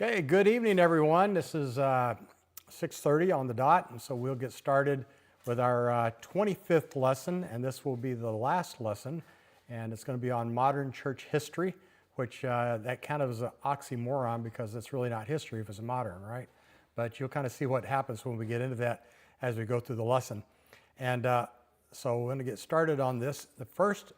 Okay, good evening, everyone. This is 6:30 on the dot, and so we'll get started with our 25th lesson, and this will be the last lesson, and it's going to be on modern church history, which that kind of is an oxymoron because it's really not history if it's modern, right? But you'll kind of see what happens when we get into that as we go through the lesson. And so we're going to get started on this. The first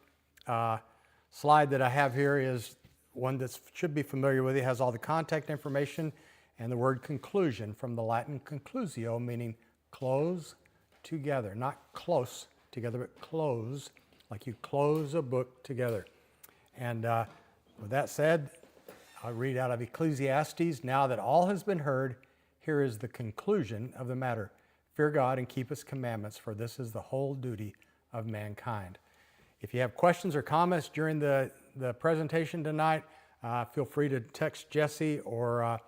slide that I have here is one that should be familiar with. It has all the contact information and the word conclusion from the Latin conclusio, meaning close together, not close together, but close, like you close a book together. And with that said, I'll read out of Ecclesiastes. Now that all has been heard, here is the conclusion of the matter. Fear God and keep his commandments, for this is the whole duty of mankind. If you have questions or comments during the presentation tonight, feel free to text Jesse, or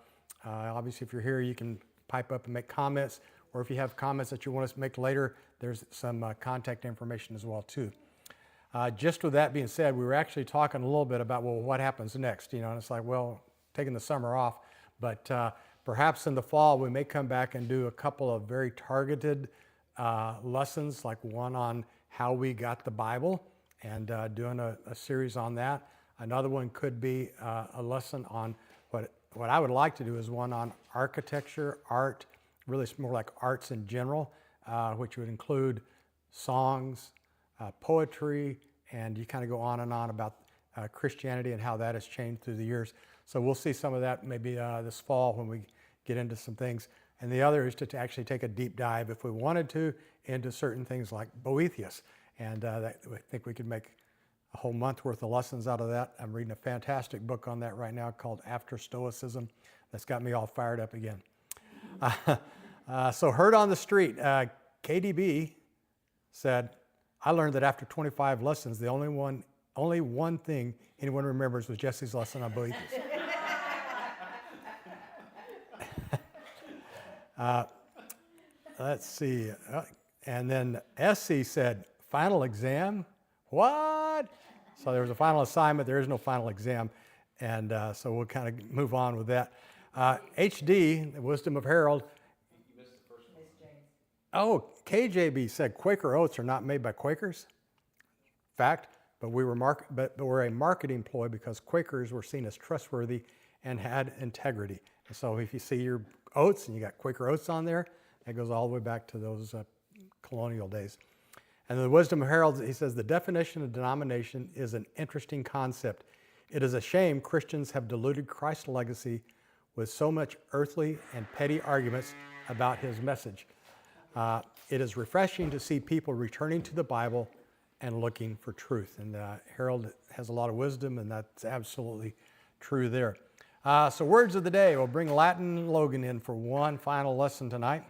obviously if you're here, you can pipe up and make comments, or if you have comments that you want us to make later, there's some contact information as well too. Just with that being said, we were actually talking a little bit about, well, what happens next? You know, and it's like, well, taking the summer off, but perhaps in the fall we may come back and do a couple of very targeted lessons, like one on how we got the Bible, and doing a series on that. Another one could be a lesson on what I would like to do is one on architecture, art, really more like arts in general, which would include songs, poetry, and you kind of go on and on about Christianity and how that has changed through the years. So we'll see some of that maybe this fall when we get into some things. And the other is to actually take a deep dive, if we wanted to, into certain things like Boethius. And I think we could make a whole month worth of lessons out of that. I'm reading a fantastic book on that right now called After Stoicism. That's got me all fired up again. So heard on the street, KDB said, I learned that after 25 lessons, the only one thing anyone remembers was Jesse's lesson on Boethius. Let's see. And then SC said, final exam? What? So there was a final assignment. There is no final exam. And so we'll kind of move on with that. HD, the Wisdom of Harold. You missed the first one. Oh, KJB said Quaker oats are not made by Quakers. Fact, but we're a marketing ploy because Quakers were seen as trustworthy and had integrity. And so if you see your oats and you got Quaker oats on there, that goes all the way back to those colonial days. And the Wisdom of Harold, he says, the definition of denomination is an interesting concept. It is a shame Christians have diluted Christ's legacy with so much earthly and petty arguments about his message. It is refreshing to see people returning to the Bible and looking for truth. And Harold has a lot of wisdom, and that's absolutely true there. So words of the day. We'll bring Latin Logan in for one final lesson tonight.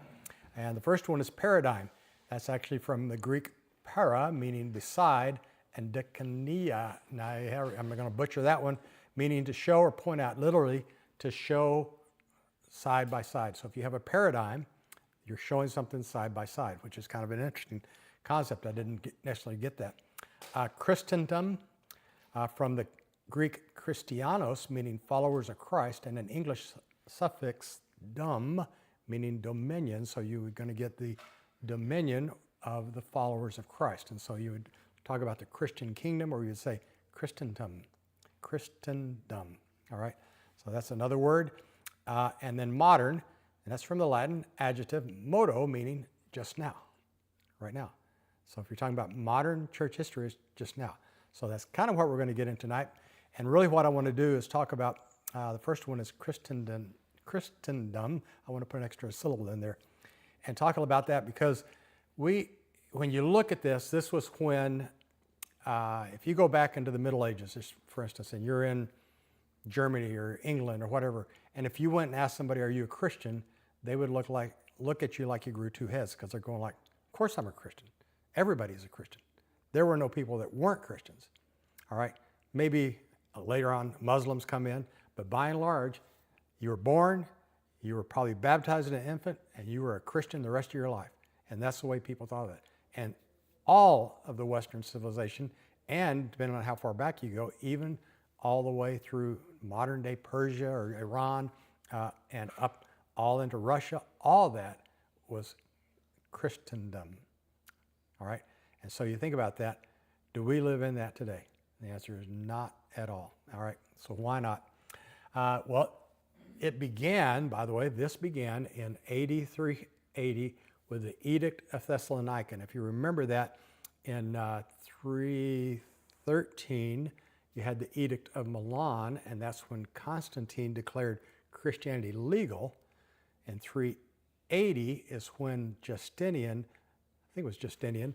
And the first one is paradigm. That's actually from the Greek para, meaning beside, and dikonia. Now, I'm going to butcher that one, meaning to show or point out, literally to show side by side. So if you have a paradigm, you're showing something side by side, which is kind of an interesting concept. I didn't necessarily get that. Christendom, from the Greek Christianos, meaning followers of Christ, and an English suffix dom, meaning dominion. So you're going to get the dominion of the followers of Christ. And so you would talk about the Christian kingdom, or you'd say Christendom. All right, so that's another word. And then modern, and that's from the Latin adjective modo, meaning just now, right now. So if you're talking about modern church history, it's just now. So that's kind of what we're going to get in tonight. And really what I want to do is talk about, the first one is Christendom. I want to put an extra syllable in there and talk about that, because when you look at this was when, if you go back into the Middle Ages, just for instance, and you're in Germany or England or whatever, and if you went and asked somebody, are you a Christian? They would look at you like you grew two heads, because they're going like, of course I'm a Christian. Everybody's a Christian. There were no people that weren't Christians. All right, maybe later on Muslims come in, but by and large, you were born, you were probably baptized as an infant, and you were a Christian the rest of your life. And that's the way people thought of it. And all of the Western civilization, and depending on how far back you go, even all the way through modern day Persia or Iran and up all into Russia. All that was Christendom. All right? And so you think about that. Do we live in that today? The answer is not at all. All right? So why not? Well, it began, by the way, this began in AD 380 with the Edict of Thessalonica. And if you remember that, in 313, you had the Edict of Milan, and that's when Constantine declared Christianity legal. And 380 is when Justinian, I think it was Justinian,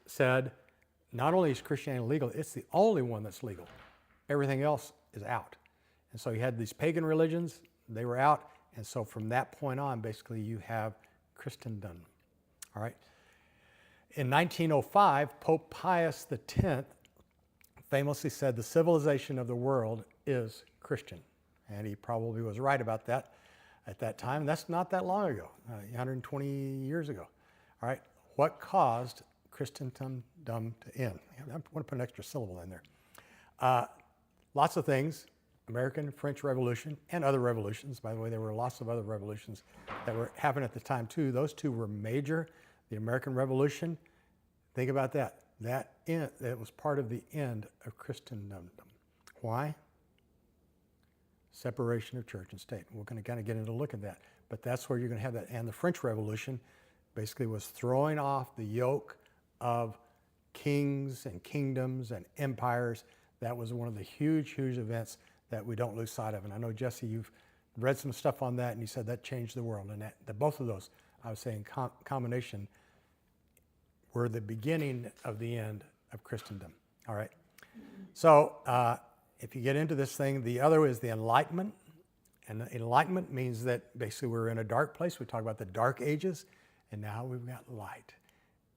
said, not only is Christianity legal, it's the only one that's legal. Everything else is out. And so you had these pagan religions, they were out. And so from that point on, basically you have Christendom. All right. In 1905, Pope Pius X famously said the civilization of the world is Christian. And he probably was right about that at that time. That's not that long ago, 120 years ago. All right. What caused Christendom to end? I want to put an extra syllable in there. Lots of things. American, French Revolution, and other revolutions. By the way, there were lots of other revolutions that were happening at the time too. Those two were major. The American Revolution, think about that. That was part of the end of Christendom. Why? Separation of church and state. We're going to kind of get into a look at that. But that's where you're going to have that. And the French Revolution basically was throwing off the yoke of kings and kingdoms and empires. That was one of the huge, huge events that we don't lose sight of. And I know, Jesse, you've read some stuff on that, and you said that changed the world. And that both of those, I was saying, combination, were the beginning of the end of Christendom. All right. So if you get into this thing, the other is the Enlightenment. And the Enlightenment means that basically we're in a dark place. We talk about the Dark Ages, and now we've got light.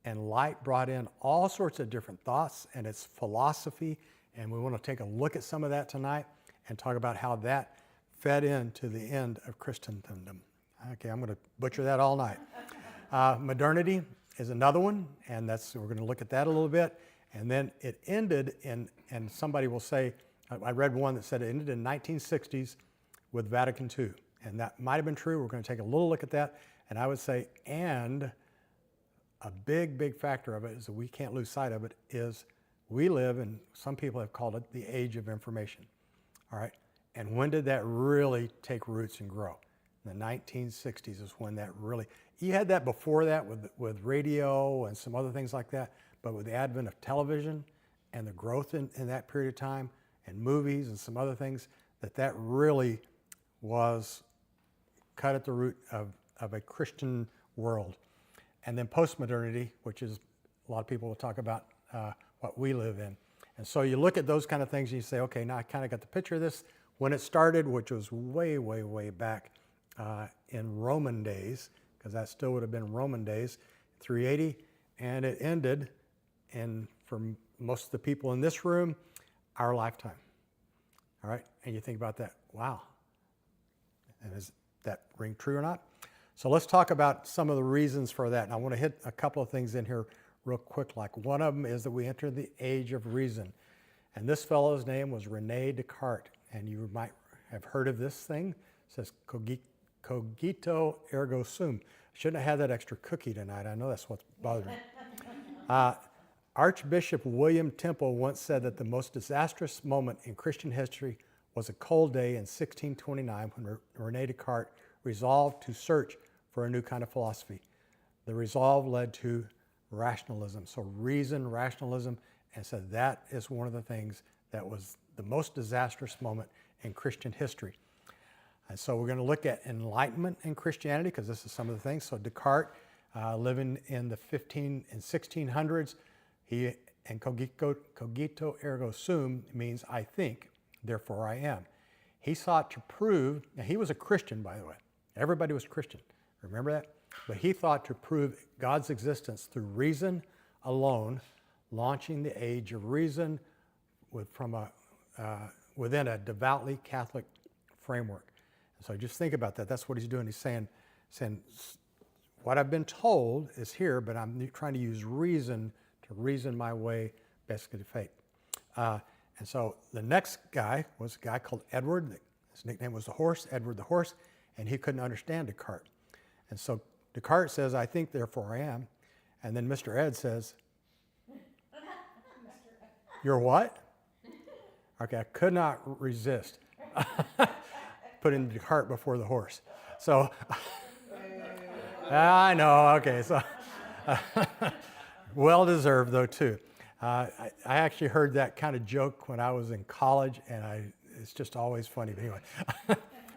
And light brought in all sorts of different thoughts and its philosophy. And we want to take a look at some of that tonight and talk about how that fed into the end of Christendom. Okay, I'm going to butcher that all night. Modernity is another one, and we're going to look at that a little bit. And then it ended in, and somebody will say, I read one that said it ended in 1960s with Vatican II. And that might have been true. We're going to take a little look at that. And I would say, and a big, big factor of it is that we can't lose sight of it is we live in, some people have called it the age of information. All right. And when did that really take roots and grow? In the 1960s is when that really, you had that before that with radio and some other things like that, but with the advent of television and the growth in that period of time and movies and some other things, that really was cut at the root of a Christian world. And then postmodernity, which is a lot of people will talk about what we live in. And so you look at those kind of things and you say, okay, now I kind of got the picture of this. When it started, which was way, way, way back in Roman days, because that still would have been Roman days, 380, and it ended in, for most of the people in this room, our lifetime. All right, and you think about that, wow. And is that ring true or not? So let's talk about some of the reasons for that. And I want to hit a couple of things in here real quick. Like one of them is that we entered the age of reason. And this fellow's name was Rene Descartes. And you might have heard of this thing. It says cogito ergo sum. Shouldn't have had that extra cookie tonight. I know that's what's bothering me. Archbishop William Temple once said that the most disastrous moment in Christian history was a cold day in 1629 when Rene Descartes resolved to search for a new kind of philosophy. The resolve led to rationalism. So reason, rationalism, and so that is one of the things that was the most disastrous moment in Christian history. And so we're going to look at enlightenment in Christianity because this is some of the things. So Descartes, living in the 1600s, he, and cogito ergo sum means I think, therefore I am. He sought to prove, and he was a Christian, by the way. Everybody was Christian. Remember that? But he thought to prove God's existence through reason alone, launching the age of reason within a devoutly Catholic framework. And so just think about that. That's what he's doing. He's saying, what I've been told is here, but I'm trying to use reason to reason my way basically to faith. And so the next guy was a guy called Edward. His nickname was the Horse, Edward the Horse. and he couldn't understand Descartes. And so Descartes says, I think, therefore I am. And then Mr. Ed says, you're what? Okay, I could not resist putting Descartes before the horse. So, I know, okay, so, well deserved though too. I actually heard that kind of joke when I was in college, and it's just always funny. But anyway,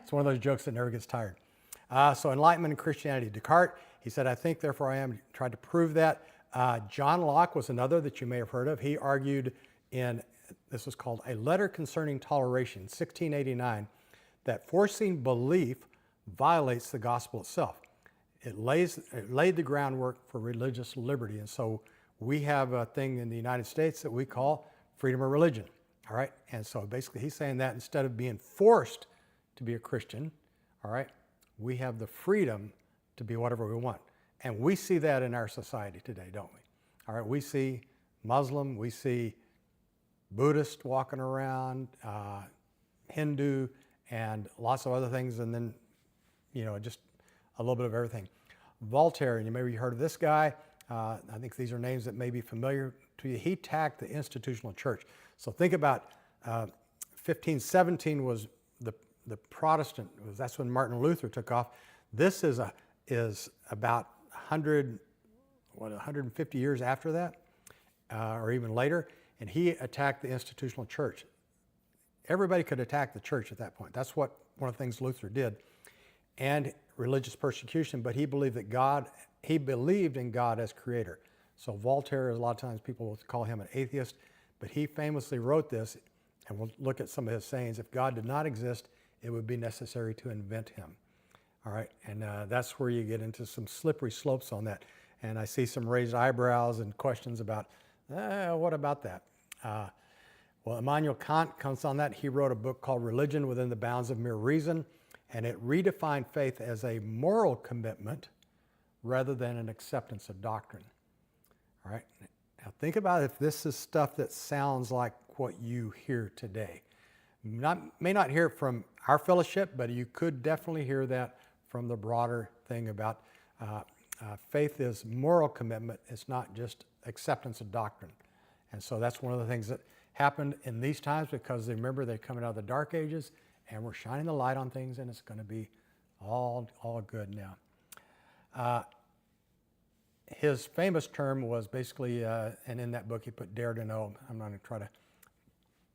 it's one of those jokes that never gets tired. So Enlightenment and Christianity. Descartes, he said, I think, therefore I am. He tried to prove that. John Locke was another that you may have heard of. He argued this was called A Letter Concerning Toleration, 1689, that forcing belief violates the gospel itself. It laid the groundwork for religious liberty. And so we have a thing in the United States that we call freedom of religion. All right. And so basically he's saying that instead of being forced to be a Christian, all right, we have the freedom to be whatever we want. And we see that in our society today, don't we? All right. We see Muslim, we see Buddhist walking around, Hindu, and lots of other things. And then, just a little bit of everything. Voltaire, and you maybe heard of this guy. I think these are names that may be familiar to you. He attacked the institutional church. So think about 1517 was the Protestant. That's when Martin Luther took off. This is about 150 years after that, or even later, and he attacked the institutional church. Everybody could attack the church at that point. That's one of the things Luther did, and religious persecution. But he believed he believed in God as creator. So Voltaire, a lot of times people will call him an atheist, but he famously wrote this, and we'll look at some of his sayings. If God did not exist, it would be necessary to invent him. All right, and that's where you get into some slippery slopes on that. And I see some raised eyebrows and questions about, what about that? Well, Immanuel Kant comes on that. He wrote a book called Religion Within the Bounds of Mere Reason, and it redefined faith as a moral commitment rather than an acceptance of doctrine. All right, now think about if this is stuff that sounds like what you hear today. May not hear it from our fellowship, but you could definitely hear that from the broader thing about faith is moral commitment. It's not just acceptance of doctrine. And so that's one of the things that happened in these times, because remember, they're coming out of the dark ages and we're shining the light on things, and it's going to be all good now. His famous term was basically, and in that book he put dare to know. I'm not going to try to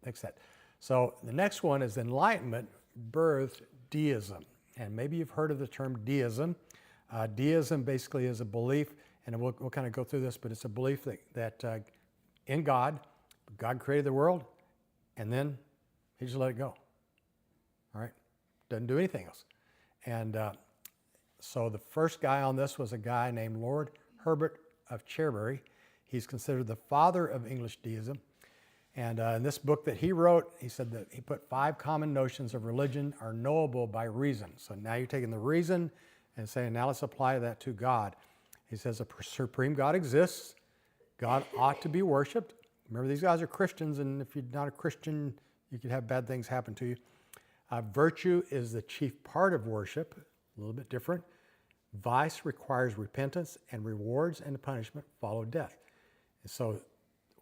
fix that. So the next one is Enlightenment birthed deism. And maybe you've heard of the term deism. Deism basically is a belief, and we'll kind of go through this, but it's a belief that in God created the world, and then he just let it go. All right? Doesn't do anything else. And so the first guy on this was a guy named Lord Herbert of Cherbury. He's considered the father of English deism. And in this book that he wrote, he said that he put 5 common notions of religion are knowable by reason. So now you're taking the reason and saying, now let's apply that to God. He says a supreme God exists. God ought to be worshiped. Remember, these guys are Christians, and if you're not a Christian, you could have bad things happen to you. Virtue is the chief part of worship, a little bit different. Vice requires repentance, and rewards and punishment follow death. And so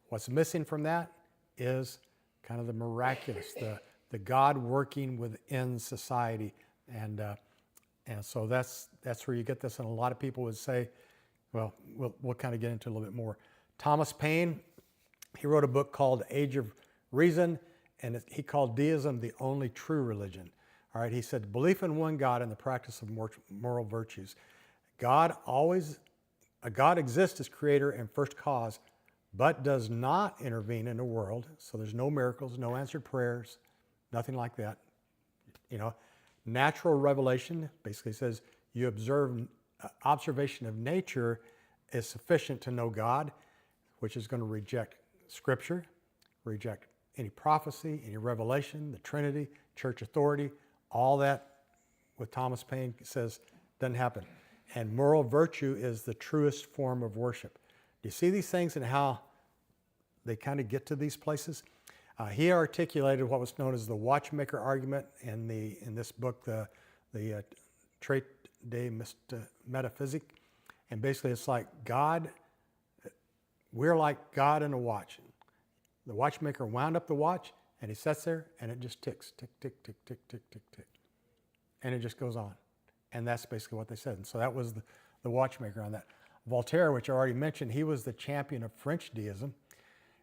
what's missing from that is kind of the miraculous, the God working within society. And so that's where you get this. And a lot of people would say, well, we'll kind of get into it a little bit more. Thomas Paine, he wrote a book called Age of Reason, and he called deism the only true religion. All right, he said, belief in one God and the practice of moral virtues. God exists as creator and first cause, but does not intervene in the world. So there's no miracles, no answered prayers, nothing like that. Natural revelation basically says you observation of nature is sufficient to know God, which is going to reject Scripture, reject any prophecy, any revelation, the Trinity, church authority, all that with Thomas Paine says doesn't happen. And moral virtue is the truest form of worship. Do you see these things and how they kind of get to these places? He articulated what was known as the watchmaker argument in this book, the Trait de Metaphysique. And basically it's like God, we're like God in a watch. The watchmaker wound up the watch and he sits there and it just ticks, tick, tick, tick, tick, tick, tick, tick. And it just goes on. And that's basically what they said. And so that was the watchmaker on that. Voltaire, which I already mentioned, he was the champion of French deism.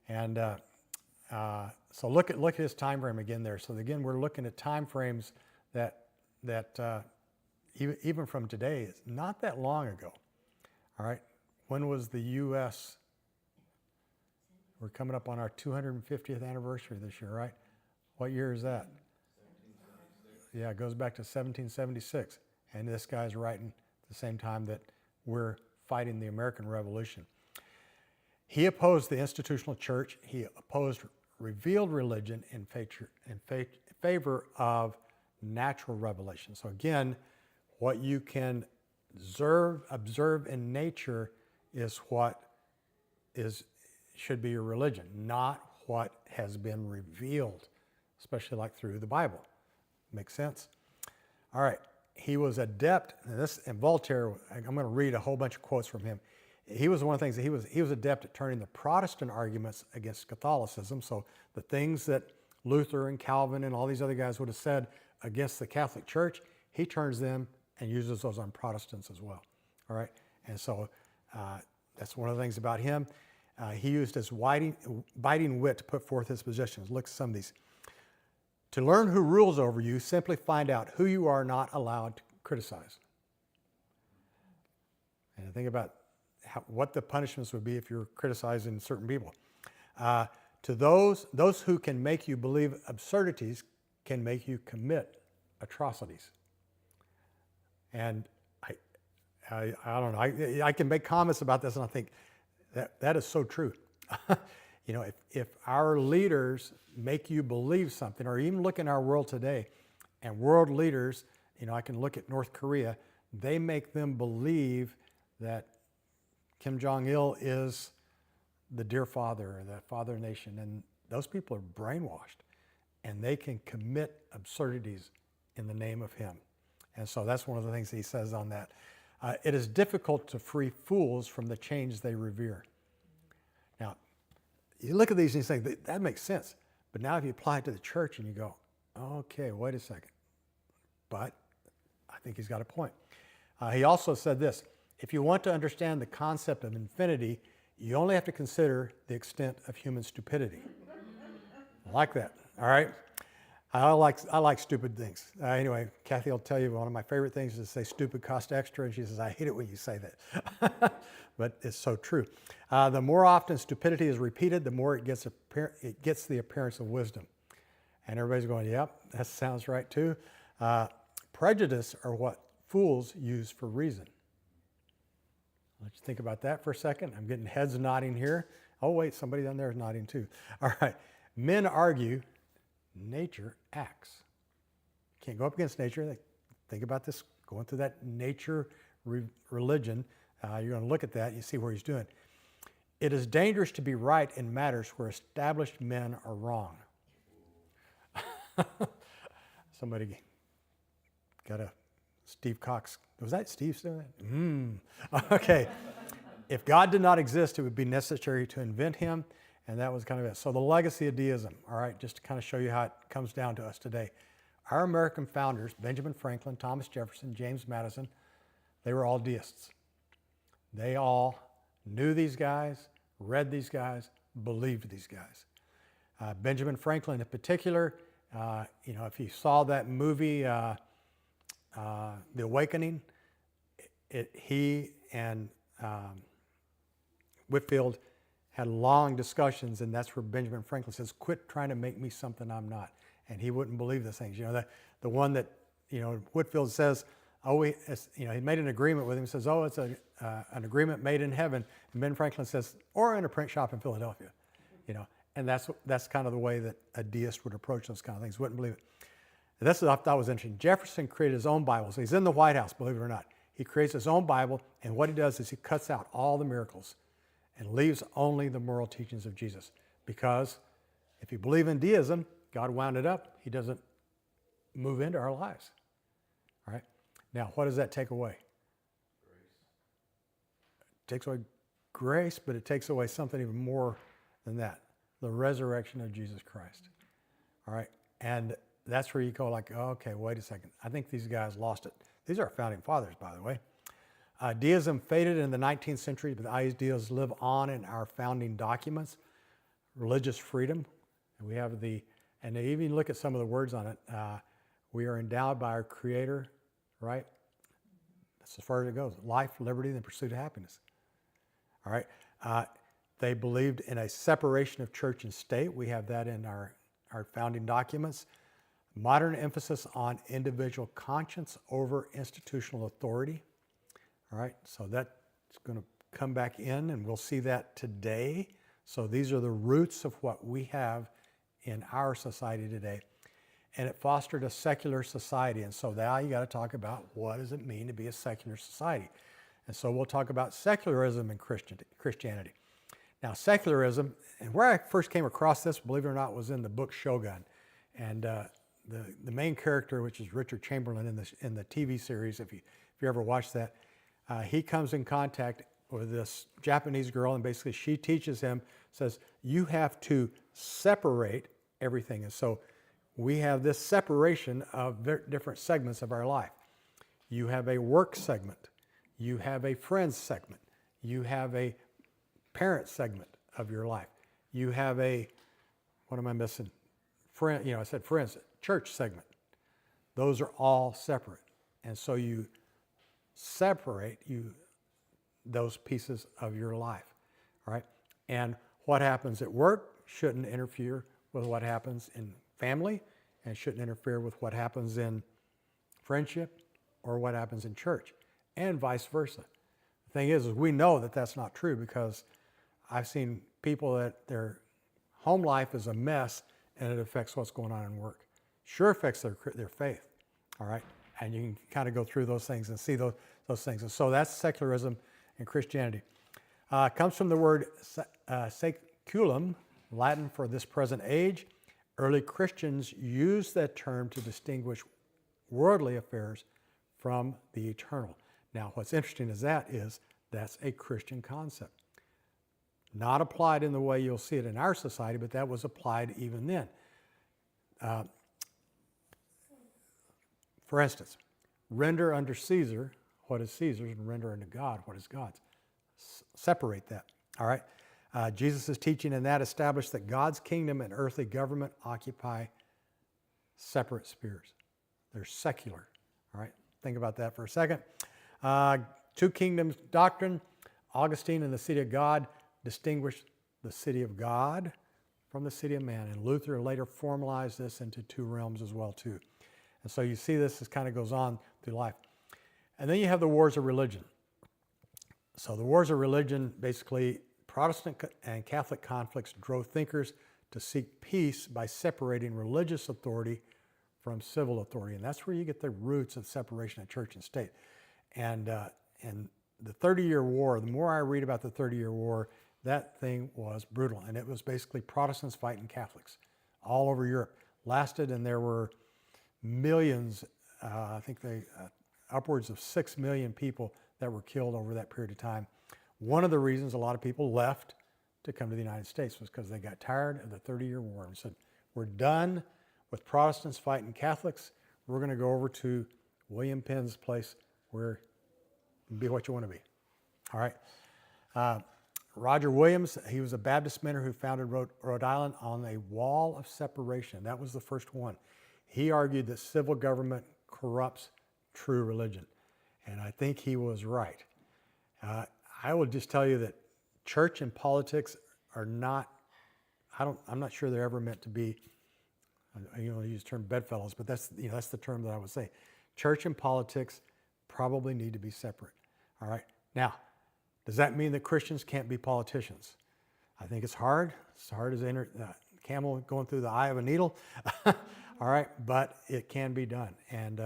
And so look at his time frame again there. So again, we're looking at time frames that even from today, it's not that long ago. All right, when was the U.S.? We're coming up on our 250th anniversary this year, right? What year is that? 1776. Yeah, it goes back to 1776. And this guy's writing at the same time that we're fighting the American Revolution. He opposed the institutional church. He opposed revealed religion in favor of natural revelation. So again, what you can observe in nature is what should be your religion, not what has been revealed, especially like through the Bible. Makes sense? All right. He was adept, and Voltaire, I'm going to read a whole bunch of quotes from him. He was one of the things that he was adept at turning the Protestant arguments against Catholicism. So the things that Luther and Calvin and all these other guys would have said against the Catholic Church, he turns them and uses those on Protestants as well. All right, and so that's one of the things about him. He used his biting wit to put forth his positions. Look at some of these. To learn who rules over you, simply find out who you are not allowed to criticize. And think about what the punishments would be if you're criticizing certain people. To those who can make you believe absurdities can make you commit atrocities. And I don't know, I can make comments about this and I think that is so true. You know, if our leaders make you believe something, or even look in our world today, and world leaders, you know, I can look at North Korea, they make them believe that Kim Jong-il is the dear father or the father nation, and those people are brainwashed, and they can commit absurdities in the name of him. And so that's one of the things he says on that. It is difficult to free fools from the chains they revere. Now, you look at these and you think, that makes sense. But now if you apply it to the church and you go, okay, wait a second. But I think he's got a point. He also said this: if you want to understand the concept of infinity, you only have to consider the extent of human stupidity. I like that, all right? I like stupid things. Anyway, Kathy will tell you one of my favorite things is to say stupid cost extra, and she says, I hate it when you say that. But it's so true. The more often stupidity is repeated, the more it gets the appearance of wisdom. And everybody's going, yep, that sounds right too. Prejudice are what fools use for reason. Let's think about that for a second. I'm getting heads nodding here. Oh, wait, somebody down there is nodding too. All right. Men argue, nature acts. Can't go up against nature. Think about this, going through that nature religion. You're going to look at that, you see where he's doing. It is dangerous to be right in matters where established men are wrong. Somebody got a Steve Cox. Was that Steve doing that? Okay. If God did not exist, it would be necessary to invent him. And that was kind of it. So the legacy of deism, all right, just to kind of show you how it comes down to us today. Our American founders, Benjamin Franklin, Thomas Jefferson, James Madison, they were all deists. They all knew these guys, read these guys, believed these guys. Benjamin Franklin in particular, you know, if you saw that movie, The Awakening, he and Whitefield had long discussions, and that's where Benjamin Franklin says, quit trying to make me something I'm not. And he wouldn't believe the things. You know, the one that, you know, Whitefield says, oh, you know, he made an agreement with him. He says, oh, it's an agreement made in heaven. And Ben Franklin says, or in a print shop in Philadelphia. You know, and that's kind of the way that a deist would approach those kind of things. Wouldn't believe it. And that's what I thought was interesting. Jefferson created his own Bible. So he's in the White House, believe it or not. He creates his own Bible, and what he does is he cuts out all the miracles and leaves only the moral teachings of Jesus. Because if you believe in deism, God wound it up. He doesn't move into our lives. All right. Now, what does that take away? It takes away grace, but it takes away something even more than that, the resurrection of Jesus Christ. All right? And that's where you go like, oh, okay, wait a second. I think these guys lost it. These are our founding fathers, by the way. Deism faded in the 19th century, but the ideas live on in our founding documents. Religious freedom. And we have and they even look at some of the words on it. We are endowed by our Creator, right? That's as far as it goes. Life, liberty, and the pursuit of happiness. All right. They believed in a separation of church and state. We have that in our founding documents. Modern emphasis on individual conscience over institutional authority. All right. So that's going to come back in, and we'll see that today. So these are the roots of what we have in our society today. And it fostered a secular society. And so now you got to talk about what does it mean to be a secular society. And so we'll talk about secularism in Christianity. Now, secularism, and where I first came across this, believe it or not, was in the book Shogun. And the main character, which is Richard Chamberlain in the TV series, if you ever watched that, he comes in contact with this Japanese girl, and basically she teaches him, says, you have to separate everything. And so we have this separation of different segments of our life. You have a work segment. You have a friends segment. You have a parent segment of your life. You have a, what am I missing? Friend, I said friends, church segment. Those are all separate. And so you separate those pieces of your life, all right? And what happens at work shouldn't interfere with what happens in family, and shouldn't interfere with what happens in friendship or what happens in church, and vice versa. The thing is we know that that's not true, because I've seen people that their home life is a mess and it affects what's going on in work. Sure affects their faith, all right? And you can kind of go through those things and see those things. And so that's secularism in Christianity. Comes from the word saeculum, Latin for this present age. Early Christians used that term to distinguish worldly affairs from the eternal. Now, what's interesting is that's a Christian concept. Not applied in the way you'll see it in our society, but that was applied even then. For instance, render unto Caesar what is Caesar's, and render unto God what is God's. Separate that, all right? Jesus' teaching in that established that God's kingdom and earthly government occupy separate spheres. They're secular, all right? Think about that for a second. Two kingdoms doctrine. Augustine in the City of God distinguished the city of God from the city of man. And Luther later formalized this into two realms as well too. And so you see this as kind of goes on through life. And then you have the wars of religion. So the wars of religion, basically Protestant and Catholic conflicts drove thinkers to seek peace by separating religious authority from civil authority. And that's where you get the roots of separation of church and state. And the 30-Year War, the more I read about the 30-Year War, that thing was brutal. And it was basically Protestants fighting Catholics all over Europe. Lasted, and there were millions, I think upwards of 6 million people that were killed over that period of time. One of the reasons a lot of people left to come to the United States was because they got tired of the 30-Year War and said, we're done with Protestants fighting Catholics. We're going to go over to William Penn's place where you be what you want to be. All right. Roger Williams, he was a Baptist minister who founded Rhode Island on a wall of separation. That was the first one. He argued that civil government corrupts true religion. And I think he was right. I will just tell you that church and politics are not, I'm not sure they're ever meant to be, I use the term bedfellows, but that's the term that I would say. Church and politics probably need to be separate. All right. Now, does that mean that Christians can't be politicians? I think it's hard. It's hard as a camel going through the eye of a needle. All right, but it can be done. And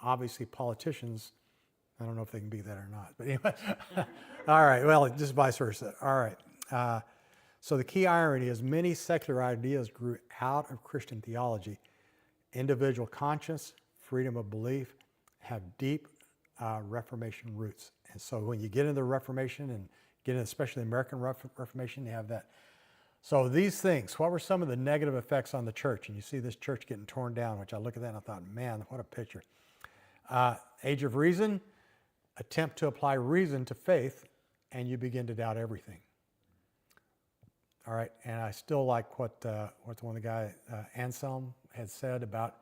obviously politicians, I don't know if they can be that or not. But anyway, all right, well, just vice versa. All right. So the key irony is many secular ideas grew out of Christian theology. Individual conscience, freedom of belief have deep Reformation roots. And so when you get into the Reformation and get into especially the American Reformation, you have that. So these things, what were some of the negative effects on the church? And you see this church getting torn down, which I look at that and I thought, man, what a picture. Age of reason, attempt to apply reason to faith, and you begin to doubt everything. All right, and I still like what one of the guy, Anselm, had said about,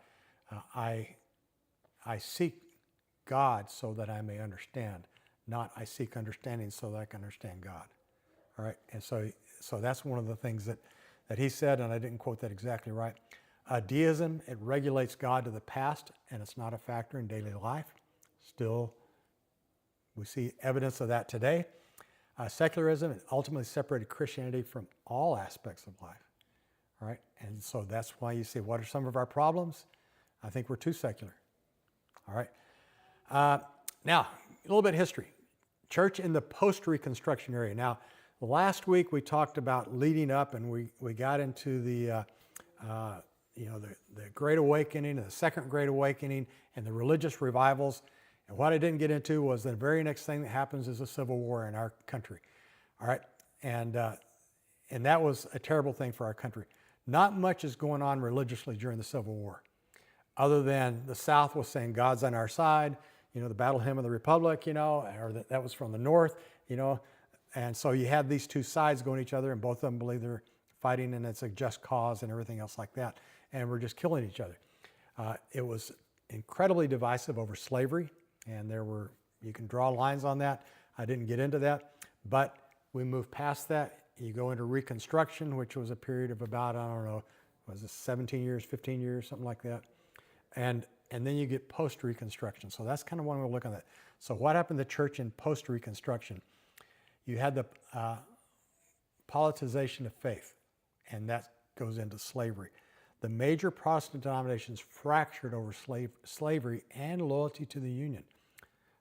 I seek God so that I may understand, not I seek understanding so that I can understand God. All right, and so that's one of the things that he said, and I didn't quote that exactly right. Deism, it regulates God to the past, and it's not a factor in daily life. Still, we see evidence of that today. Secularism, it ultimately separated Christianity from all aspects of life. All right, and so that's why you see, what are some of our problems? I think we're too secular. All right. Now, a little bit of history. Church in the post-Reconstruction area. Now, last week we talked about leading up, and we got into the Great Awakening and the Second Great Awakening and the religious revivals. And what I didn't get into was the very next thing that happens is a civil war in our country. All right, and that was a terrible thing for our country. Not much is going on religiously during the Civil War, other than the South was saying God's on our side. The Battle Hymn of the Republic, or that was from the North, and so you had these two sides going at each other, and both of them believe they're fighting and it's a just cause and everything else like that, and we're just killing each other. It was incredibly divisive over slavery, and you can draw lines on that. I didn't get into that, but we moved past that. You go into Reconstruction, which was a period of about, I don't know, was it 17 years, 15 years, something like that. And then you get post-Reconstruction. So that's kind of one we're looking at. So what happened to the church in post-Reconstruction? You had the politicization of faith, and that goes into slavery. The major Protestant denominations fractured over slavery and loyalty to the Union.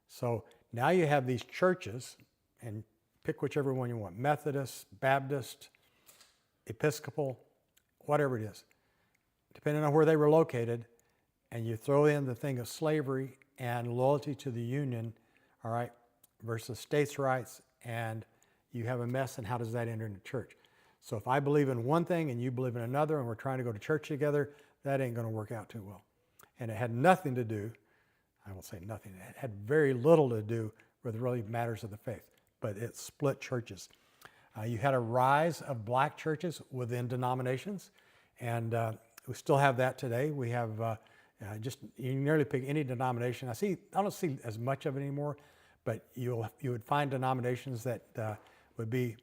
So now you have these churches, and pick whichever one you want, Methodist, Baptist, Episcopal, whatever it is, depending on where they were located, and you throw in the thing of slavery and loyalty to the Union, all right, versus states' rights, and you have a mess, and how does that enter into church? So if I believe in one thing and you believe in another, and we're trying to go to church together, that ain't going to work out too well. And it had nothing to do, I won't say nothing, it had very little to do with really matters of the faith, but it split churches. You had a rise of black churches within denominations, and we still have that today. We have you can nearly pick any denomination. I don't see as much of it anymore, but you would find denominations that would be,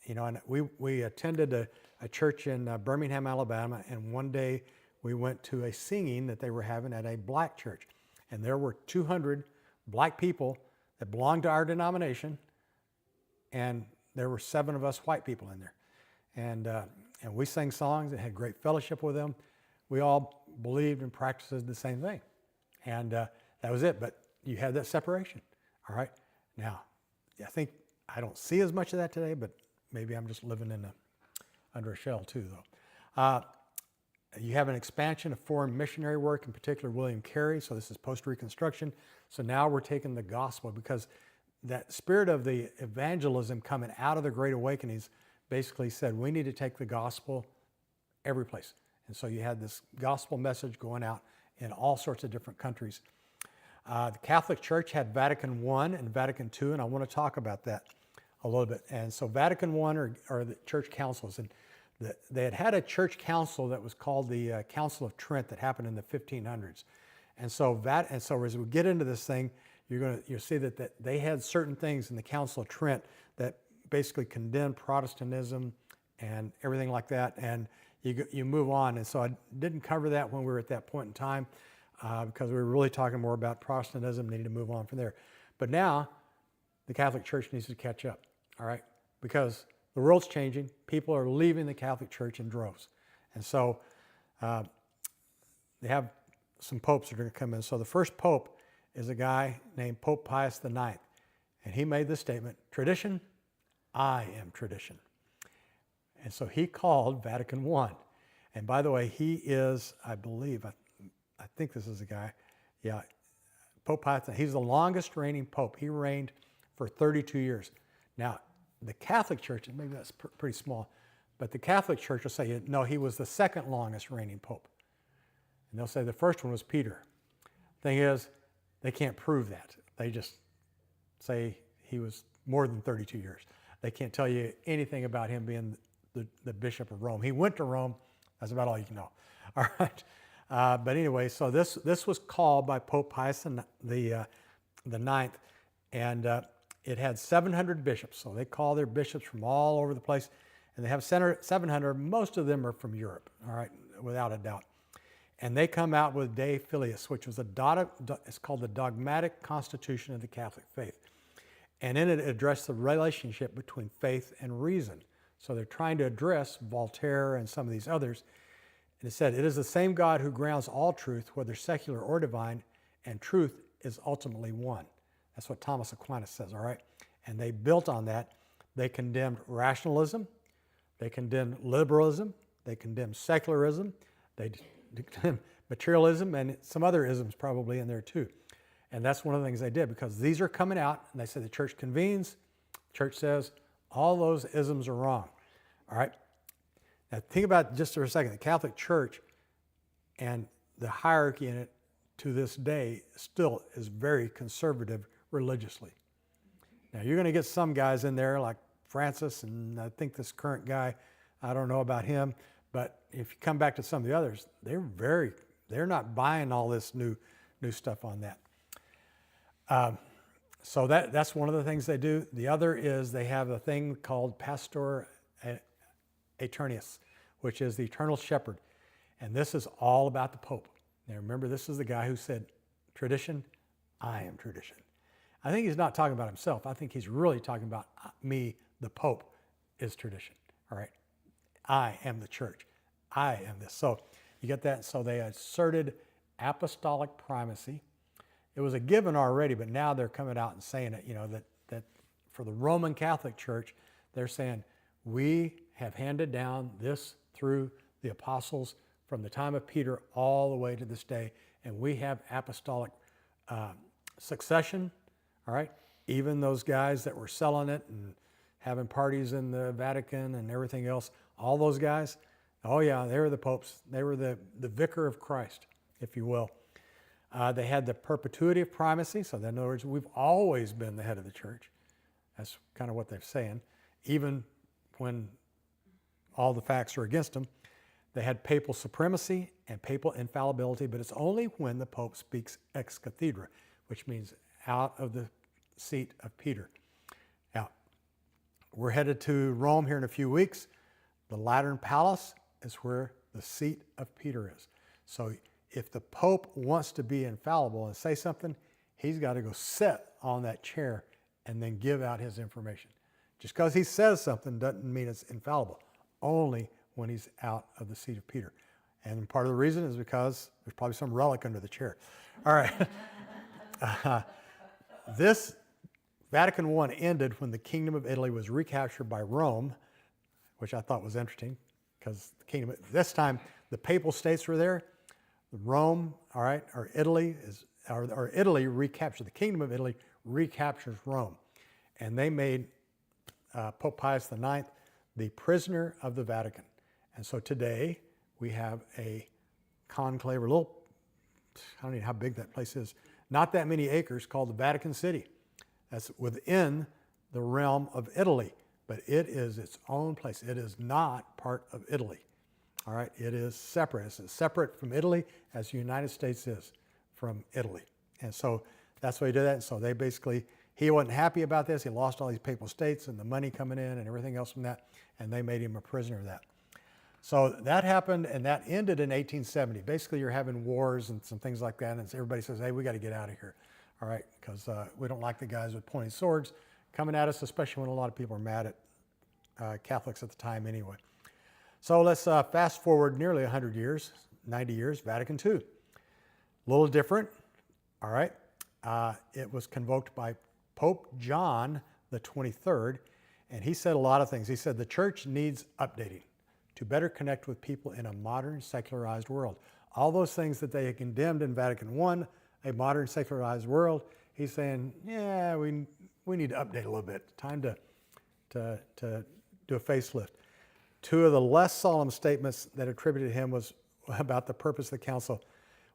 and we attended a church in Birmingham, Alabama, and one day we went to a singing that they were having at a black church, and there were 200 black people that belonged to our denomination, and there were 7 of us white people in there, and we sang songs and had great fellowship with them. We all believed and practiced the same thing, and that was it. But you had that separation. All right. Now, I don't see as much of that today, but maybe I'm just living under a shell too, though. You have an expansion of foreign missionary work, in particular William Carey. So this is post-Reconstruction. So now we're taking the gospel, because that spirit of the evangelism coming out of the Great Awakenings basically said we need to take the gospel every place. And so you had this gospel message going out in all sorts of different countries. The Catholic Church had Vatican I and Vatican II, and I want to talk about that a little bit. And so Vatican I are the church councils, and they had a church council that was called the Council of Trent that happened in the 1500s. And so as we get into this thing, you'll see that they had certain things in the Council of Trent that basically condemned Protestantism and everything like that, and you move on. And so I didn't cover that when we were at that point in time, because we were really talking more about Protestantism, needing to move on from there. But now the Catholic Church needs to catch up, all right? Because the world's changing. People are leaving the Catholic Church in droves. And so they have some popes that are going to come in. So the first pope is a guy named Pope Pius IX. And he made this statement, "Tradition, I am tradition." And so he called Vatican I. And by the way, he is, I believe, I think this is the guy, Pope Pius, he's the longest reigning pope. He reigned for 32 years. Now, the Catholic Church, and maybe that's pretty small, but the Catholic Church will say, no, he was the second longest reigning pope. And they'll say the first one was Peter. Thing is, they can't prove that. They just say he was more than 32 years. They can't tell you anything about him being the Bishop of Rome. He went to Rome. That's about all you can know. All right. But anyway, so this was called by Pope Pius the Ninth, and it had 700 bishops. So they call their bishops from all over the place, and they have 700. Most of them are from Europe. All right, without a doubt. And they come out with De Filius, which was it's called the Dogmatic Constitution of the Catholic Faith. And in it addressed the relationship between faith and reason. So they're trying to address Voltaire and some of these others. And it said, it is the same God who grounds all truth, whether secular or divine, and truth is ultimately one. That's what Thomas Aquinas says, all right? And they built on that. They condemned rationalism. They condemned liberalism. They condemned secularism. They condemned materialism and some other isms probably in there too. And that's one of the things they did, because these are coming out, and they say the church convenes, the church says, all those isms are wrong, all right? Now think about just for a second, the Catholic Church and the hierarchy in it to this day still is very conservative religiously. Now you're going to get some guys in there like Francis, and I think this current guy, I don't know about him, but if you come back to some of the others, they're not buying all this new stuff on that. So that's one of the things they do. The other is they have a thing called Pastor Aeternius, which is the eternal shepherd. And this is all about the Pope. Now remember, this is the guy who said, tradition, I am tradition. I think he's not talking about himself. I think he's really talking about me, the Pope, is tradition, all right? I am the church. I am this. So you get that? So they asserted apostolic primacy. It was a given already, but now they're coming out and saying it, that for the Roman Catholic Church, they're saying, we have handed down this through the apostles from the time of Peter all the way to this day, and we have apostolic succession, all right? Even those guys that were selling it and having parties in the Vatican and everything else, all those guys, oh yeah, they were the popes. They were the vicar of Christ, if you will. They had the perpetuity of primacy. So in other words, we've always been the head of the church. That's kind of what they're saying, even when all the facts are against them. They had papal supremacy and papal infallibility, but it's only when the Pope speaks ex cathedra, which means out of the seat of Peter. Now, we're headed to Rome here in a few weeks. The Lateran Palace is where the seat of Peter is. So if the Pope wants to be infallible and say something, he's got to go sit on that chair and then give out his information. Just because he says something doesn't mean it's infallible, only when he's out of the seat of Peter. And part of the reason is because there's probably some relic under the chair. All right. This Vatican I ended when the Kingdom of Italy was recaptured by Rome, which I thought was interesting, because the kingdom, this time the papal states were there. Rome, all right, or Italy recaptured, the Kingdom of Italy recaptures Rome. And they made Pope Pius IX the prisoner of the Vatican. And so today we have a conclave, I don't know how big that place is, not that many acres, called the Vatican City. That's within the realm of Italy, but it is its own place. It is not part of Italy. All right, it is separate. It's as separate from Italy as the United States is from Italy. And so that's why he did that. And so they basically, he wasn't happy about this. He lost all these papal states and the money coming in and everything else from that. And they made him a prisoner of that. So that happened, and that ended in 1870. Basically, you're having wars and some things like that. And everybody says, hey, we got to get out of here. All right, because we don't like the guys with pointed swords coming at us, especially when a lot of people are mad at Catholics at the time anyway. So let's fast forward nearly 100 years, 90 years, Vatican II. A little different, all right. It was convoked by Pope John the 23rd, and he said a lot of things. He said the church needs updating to better connect with people in a modern secularized world. All those things that they had condemned in Vatican I, a modern secularized world. He's saying, yeah, we need to update a little bit. Time to do a facelift. Two of the less solemn statements that attributed to him was about the purpose of the council.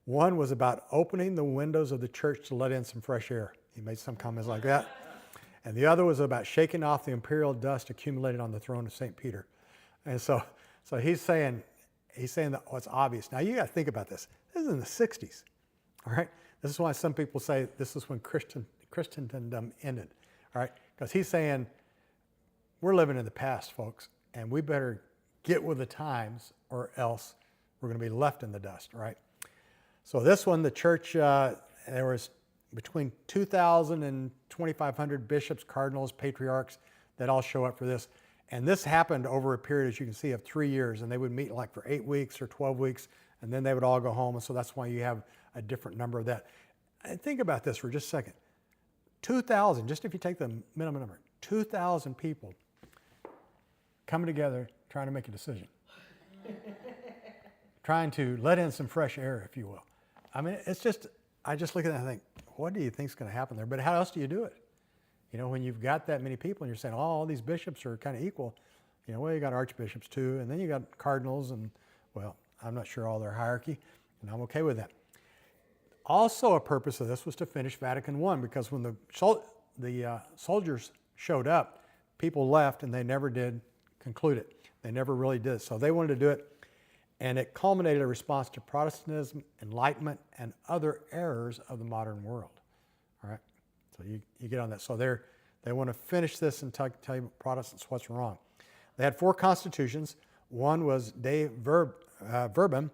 One was about opening the windows of the church to let in some fresh air. He made some comments like that. And the other was about shaking off the imperial dust accumulated on the throne of St. Peter. And so he's saying that what's obvious. Now you got to think about this. This is in the 60s, all right? This is why some people say this is when Christendom ended, all right? Because he's saying we're living in the past, folks, and we better get with the times or else we're going to be left in the dust, right? So this one, the church, there was between 2,000 and 2,500 bishops, cardinals, patriarchs that all show up for this. And this happened over a period, as you can see, of 3 years. And they would meet like for 8 weeks or 12 weeks, and then they would all go home. And so that's why you have a different number of that. And think about this for just a second. 2,000, just if you take the minimum number, 2,000 people coming together trying to make a decision. Trying to let in some fresh air, if you will. I mean, it's just, I just look at that and think, what do you think is going to happen there? But how else do you do it? You know, when you've got that many people and you're saying, oh, all these bishops are kind of equal, you know, well, you got archbishops too, and then you got cardinals, and, well, I'm not sure all their hierarchy, and I'm okay with that. Also, a purpose of this was to finish Vatican I, because when the soldiers showed up, people left, and they never did conclude it. They never really did. So they wanted to do it, and it culminated a response to Protestantism, Enlightenment, and other errors of the modern world. All right? So you get on that. So they want to finish this and tell you Protestants what's wrong. They had 4 constitutions. One was De Verbum,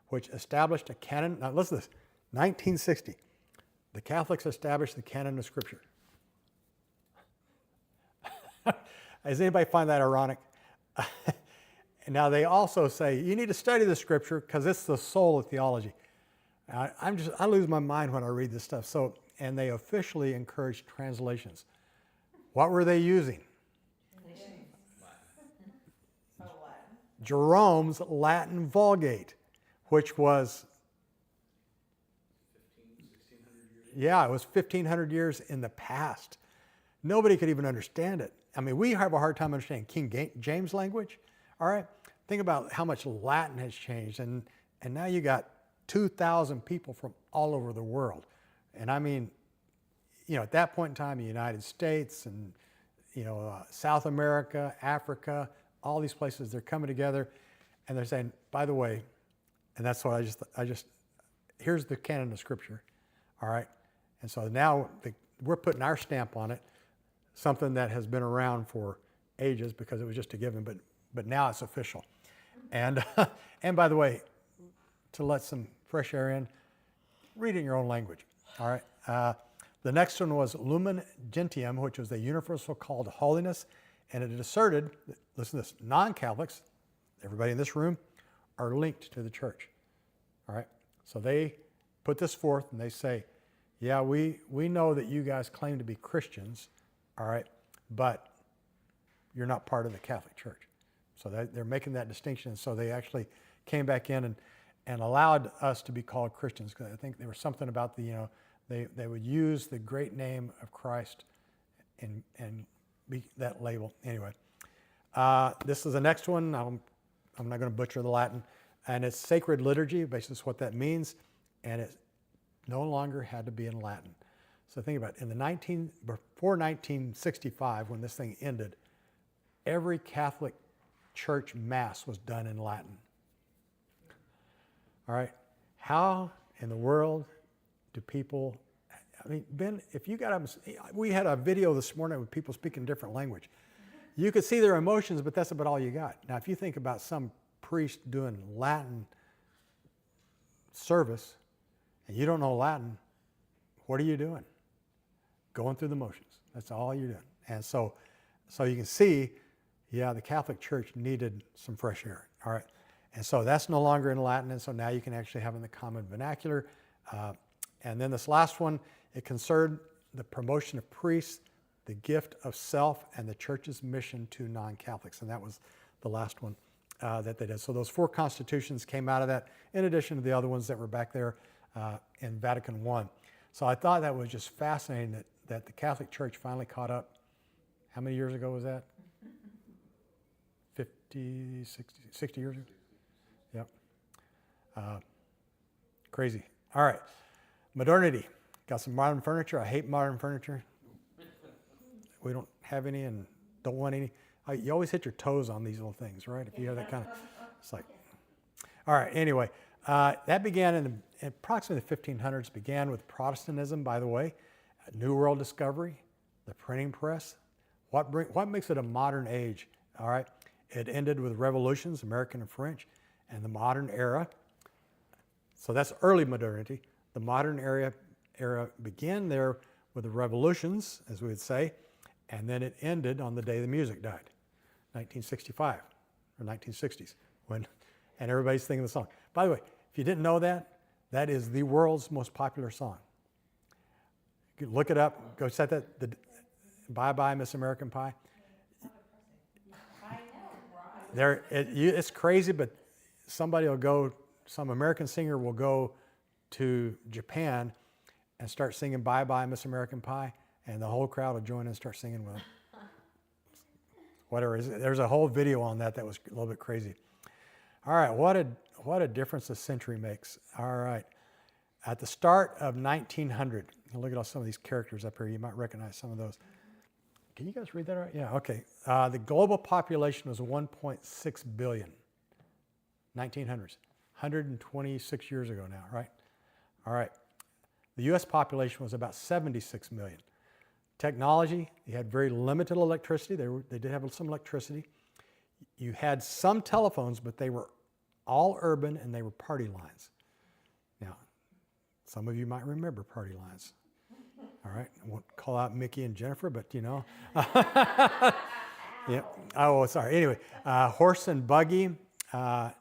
which established a canon. Now listen to this. 1960, the Catholics established the canon of Scripture. Does anybody find that ironic? Now they also say you need to study the Scripture because it's the soul of theology. I lose my mind when I read this stuff. So, and they officially encouraged translations. What were they using? Jerome's Latin Vulgate, which was, yeah, it was 1,500 years in the past. Nobody could even understand it. I mean, we have a hard time understanding King James language. All right, think about how much Latin has changed, and now you got 2,000 people from all over the world. And I mean, you know, at that point in time, the United States and, you know, South America, Africa, all these places, they're coming together, and they're saying, by the way, and that's what I just here's the canon of Scripture, all right? And so now we're putting our stamp on it, something that has been around for ages because it was just a given, but now it's official. And and by the way, to let some fresh air in, read it in your own language, all right? The next one was Lumen Gentium, which was a universal call to holiness, and it asserted, listen to this, non-Catholics, everybody in this room, are linked to the church, all right? So they put this forth and they say, yeah, we know that you guys claim to be Christians, all right, but you're not part of the Catholic Church. So they're making that distinction, and so they actually came back in and allowed us to be called Christians, because I think there was something about they would use the great name of Christ and be that label. Anyway, this is the next one. I'm not going to butcher the Latin. And it's sacred liturgy, basically what that means. And it no longer had to be in Latin. So think about it. Before 1965, when this thing ended, every Catholic church mass was done in Latin. All right. How in the world do people, I mean, Ben, if you we had a video this morning with people speaking different language. You could see their emotions, but that's about all you got. Now, if you think about some priest doing Latin service and you don't know Latin, what are you doing? Going through the motions. That's all you're doing. And so you can see, yeah, the Catholic Church needed some fresh air. All right. And so that's no longer in Latin, and so now you can actually have it in the common vernacular. And then this last one, it concerned the promotion of priests, the gift of self, and the church's mission to non-Catholics. And that was the last one that they did. So those 4 constitutions came out of that, in addition to the other ones that were back there in Vatican I. So I thought that was just fascinating that the Catholic Church finally caught up. How many years ago was that? 50, 60 years ago? Yep. Crazy. All right. Modernity. Got some modern furniture. I hate modern furniture. We don't have any and don't want any. You always hit your toes on these little things, right? If you have that kind of, it's like, all right. Anyway, that began in approximately the 1500s, began with Protestantism, by the way, New World discovery, the printing press. What makes it a modern age? All right. It ended with revolutions, American and French, and the modern era. So that's early modernity. The modern era began there with the revolutions, as we would say, and then it ended on the day the music died, 1965 or 1960s, and everybody's singing the song. By the way, if you didn't know that, that is the world's most popular song. You can look it up. Go set that. Bye Bye Miss American Pie. It's crazy, but somebody will go. Some American singer will go to Japan and start singing Bye Bye Miss American Pie, and the whole crowd will join and start singing with them. Whatever. There's a whole video on that was a little bit crazy. All right, what a difference a century makes. All right. At the start of 1900, look at all some of these characters up here. You might recognize some of those. Can you guys read that right? Yeah, okay. The global population was 1.6 billion, 1900s. 126 years ago now, right? All right. The U.S. population was about 76 million. Technology, you had very limited electricity. They did have some electricity. You had some telephones, but they were all urban and they were party lines. Now, some of you might remember party lines. All right. I won't call out Mickey and Jennifer, but you know. Yeah. Oh, sorry. Anyway, horse and buggy.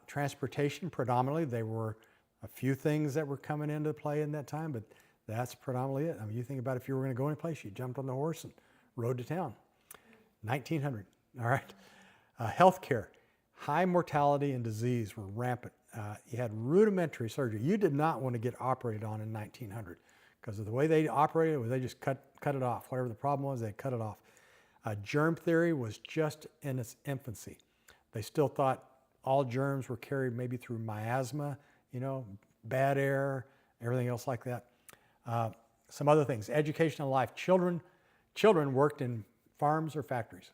Transportation, predominantly, there were a few things that were coming into play in that time, but that's predominantly it. I mean, you think about if you were going to go any place, you jumped on the horse and rode to town. 1900, all right. Healthcare, high mortality and disease were rampant. You had rudimentary surgery. You did not want to get operated on in 1900 because of the way they operated was they just cut it off. Whatever the problem was, they cut it off. Germ theory was just in its infancy. They still thought all germs were carried maybe through miasma, you know, bad air, everything else like that. Some other things, education and life. Children worked in farms or factories.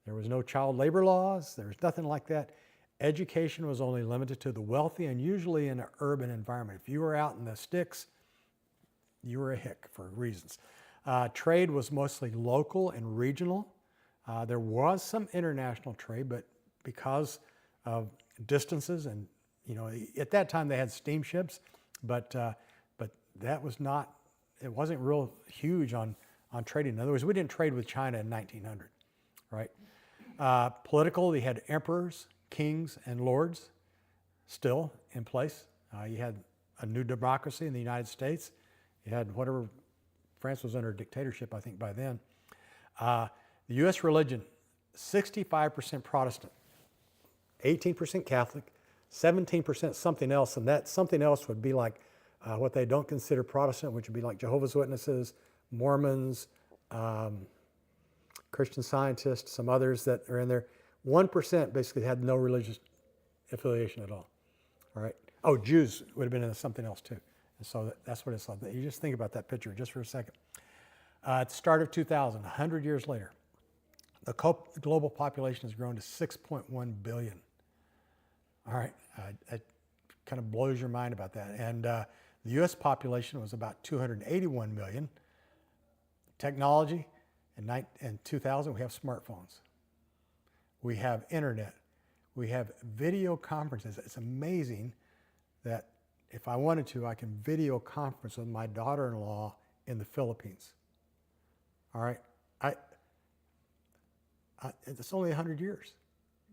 There was no child labor laws. There was nothing like that. Education was only limited to the wealthy and usually in an urban environment. If you were out in the sticks, you were a hick for reasons. Trade was mostly local and regional. There was some international trade, but because of distances and, you know, at that time they had steamships, but that was not, it wasn't real huge on trading. In other words, we didn't trade with China in 1900, right? Political, they had emperors, kings, and lords still in place. You had a new democracy in the United States. You had whatever, France was under dictatorship, I think, by then. The U.S. religion, 65% Protestant, 18% Catholic, 17% something else, and that something else would be like what they don't consider Protestant, which would be like Jehovah's Witnesses, Mormons, Christian Scientists, some others that are in there. 1% basically had no religious affiliation at all. All right. Oh, Jews would have been in something else too. And so that's what it's like. You just think about that picture just for a second. At the start of 2000, 100 years later, the global population has grown to 6.1 billion. All right. It kind of blows your mind about that. And the U.S. population was about 281 million. Technology, in 2000, we have smartphones. We have internet. We have video conferences. It's amazing that if I wanted to, I can video conference with my daughter-in-law in the Philippines. All right? It's only 100 years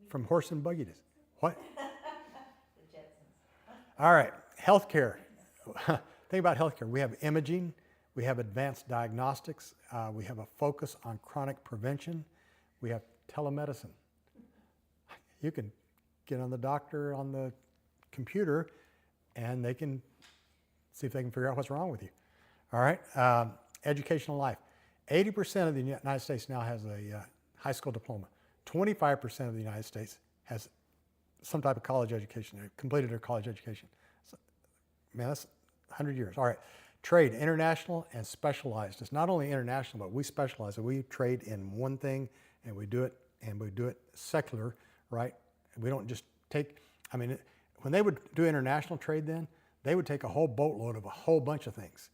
from horse and buggy days. What? The Jetsons. All right, healthcare. Think about healthcare. We have imaging. We have advanced diagnostics. We have a focus on chronic prevention. We have telemedicine. You can get on the doctor on the computer and they can see if they can figure out what's wrong with you. All right, educational life. 80% of the United States now has a high school diploma. 25% of the United States has some type of college education, completed their college education. So, man, that's 100 years. All right, trade, international and specialized. It's not only international, but we specialize. We trade in one thing, and we do it secular, right? We don't just take, I mean, when they would do international trade then, they would take a whole boatload of a whole bunch of things.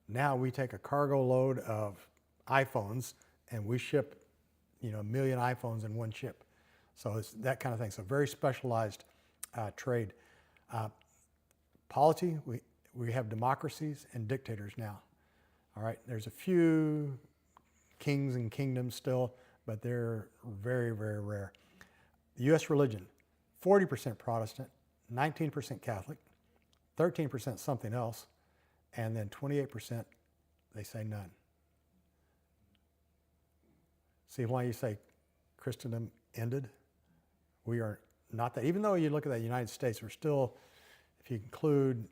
Now we take a cargo load of iPhones and we ship, a million iPhones in one ship. So it's that kind of thing. So very specialized trade. Polity, we have democracies and dictators now. All right, there's a few kings and kingdoms still, but they're very, very rare. The U.S. religion, 40% Protestant, 19% Catholic, 13% something else, and then 28% they say none. See why you say Christendom ended? We are not that. Even though you look at the United States, we're still, if you include,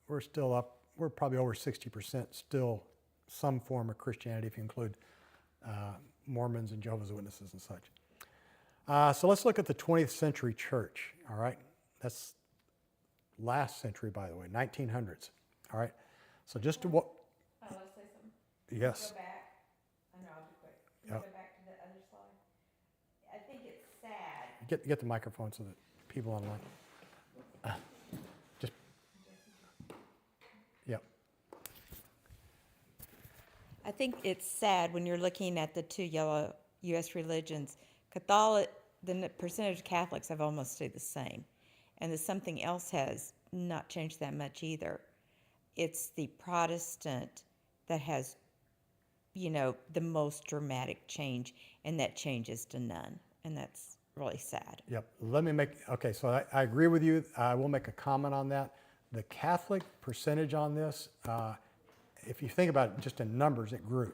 we're still up, we're probably over 60% still some form of Christianity if you include Mormons and Jehovah's Witnesses and such. So let's look at the 20th century church, all right? That's last century, by the way, 1900s, all right? So just to what? I want to say something. Yes. Go back. I know, I'll be quick. Can you go back to the other slide? I think it's sad. Get the microphone so that people online. Yep. I think it's sad when you're looking at the two yellow U.S. religions. The percentage of Catholics have almost stayed the same. And something else has not changed that much either. It's the Protestant that has, the most dramatic change, and that changes to none. And that's really sad. Yep. Okay, so I agree with you. I will make a comment on that. The Catholic percentage on this, if you think about it just in numbers, it grew,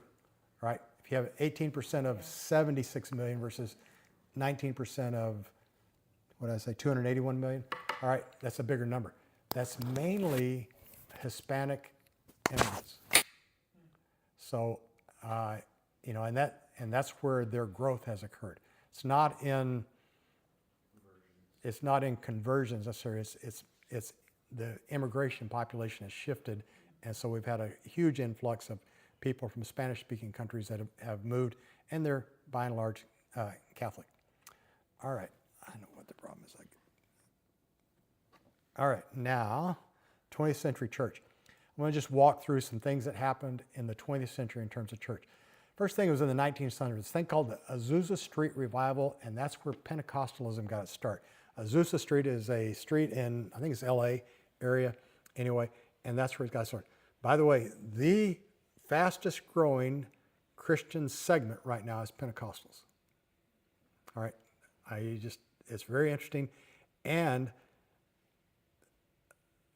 right? If you have 18% of 76 million versus 19% of, 281 million? All right, that's a bigger number. That's mainly Hispanic immigrants. So, and that's where their growth has occurred. It's not in conversions necessarily. It's the immigration population has shifted, and so we've had a huge influx of people from Spanish-speaking countries that have moved, and they're by and large Catholic. All right, I know what the problem is. All right, now 20th century church. I'm going to just walk through some things that happened in the 20th century in terms of church. First thing was in the 1900s, this thing called the Azusa Street Revival, and that's where Pentecostalism got its start. Azusa Street is a street in, I think it's LA area anyway, and that's where it got started. By the way, the fastest growing Christian segment right now is Pentecostals. All right, it's very interesting, and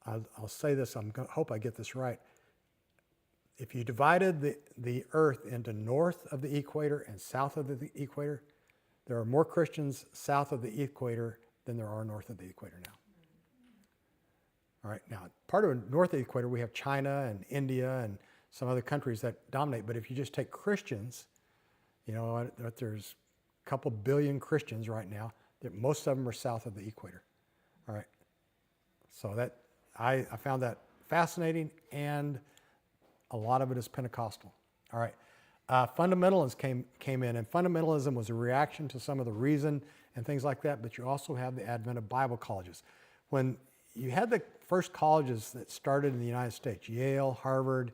I'll say this, hope I get this right. If you divided the earth into north of the equator and south of the equator, there are more Christians south of the equator than there are north of the equator now. All right, now part of north of the equator, we have China and India and some other countries that dominate, but if you just take Christians, there's a couple billion Christians right now, that most of them are south of the equator. All right, so that I found that fascinating, and a lot of it is Pentecostal. All right. Fundamentalists came in, and fundamentalism was a reaction to some of the reason and things like that, but you also have the advent of Bible colleges. When you had the first colleges that started in the United States, Yale, Harvard,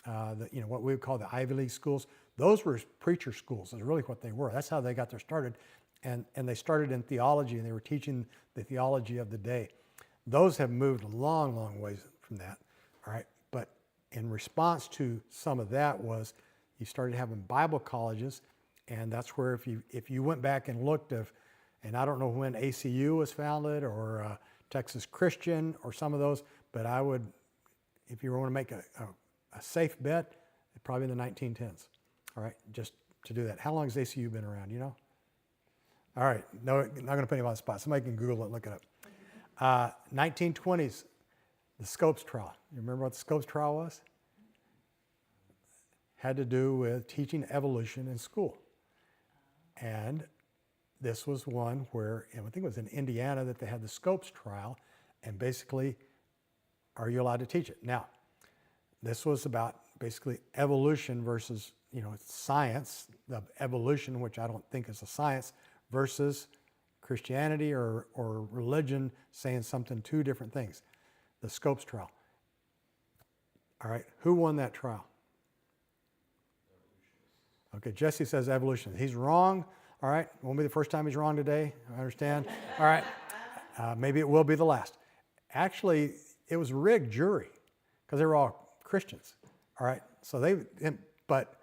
what we would call the Ivy League schools, those were preacher schools, is really what they were. That's how they got their started. And they started in theology, and they were teaching the theology of the day. Those have moved a long, long ways from that, all right? But in response to some of that was you started having Bible colleges, and that's where if you went back and looked and I don't know when ACU was founded or Texas Christian or some of those, but I would, if you want to make a safe bet, probably in the 1910s, all right, just to do that. How long has ACU been around, you know? All right, no, not going to put you on the spot. Somebody can Google it and look it up. 1920s, the Scopes trial. You remember what the Scopes trial was? had to do with teaching evolution in school. And this was one where, and I think it was in Indiana that they had the Scopes trial, and basically, are you allowed to teach it? Now, this was about basically evolution versus, science, the evolution, which I don't think is a science, versus Christianity or religion saying something, two different things. The Scopes trial. All right, who won that trial? Okay, Jesse says evolution. He's wrong. All right, won't be the first time he's wrong today. I understand. All right, maybe it will be the last. Actually, it was a rigged jury because they were all Christians. All right, so but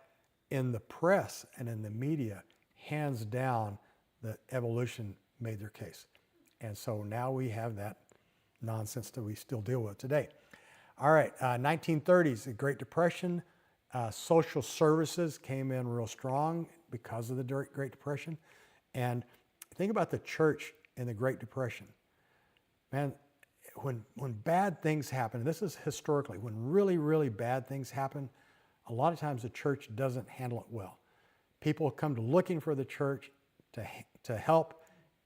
in the press and in the media, hands down, the evolution made their case. And so now we have that nonsense that we still deal with today. All right, 1930s, the Great Depression, social services came in real strong because of the Great Depression. And think about the church in the Great Depression. Man, when bad things happen, and this is historically, when really, really bad things happen, a lot of times the church doesn't handle it well. People come to looking for the church to help,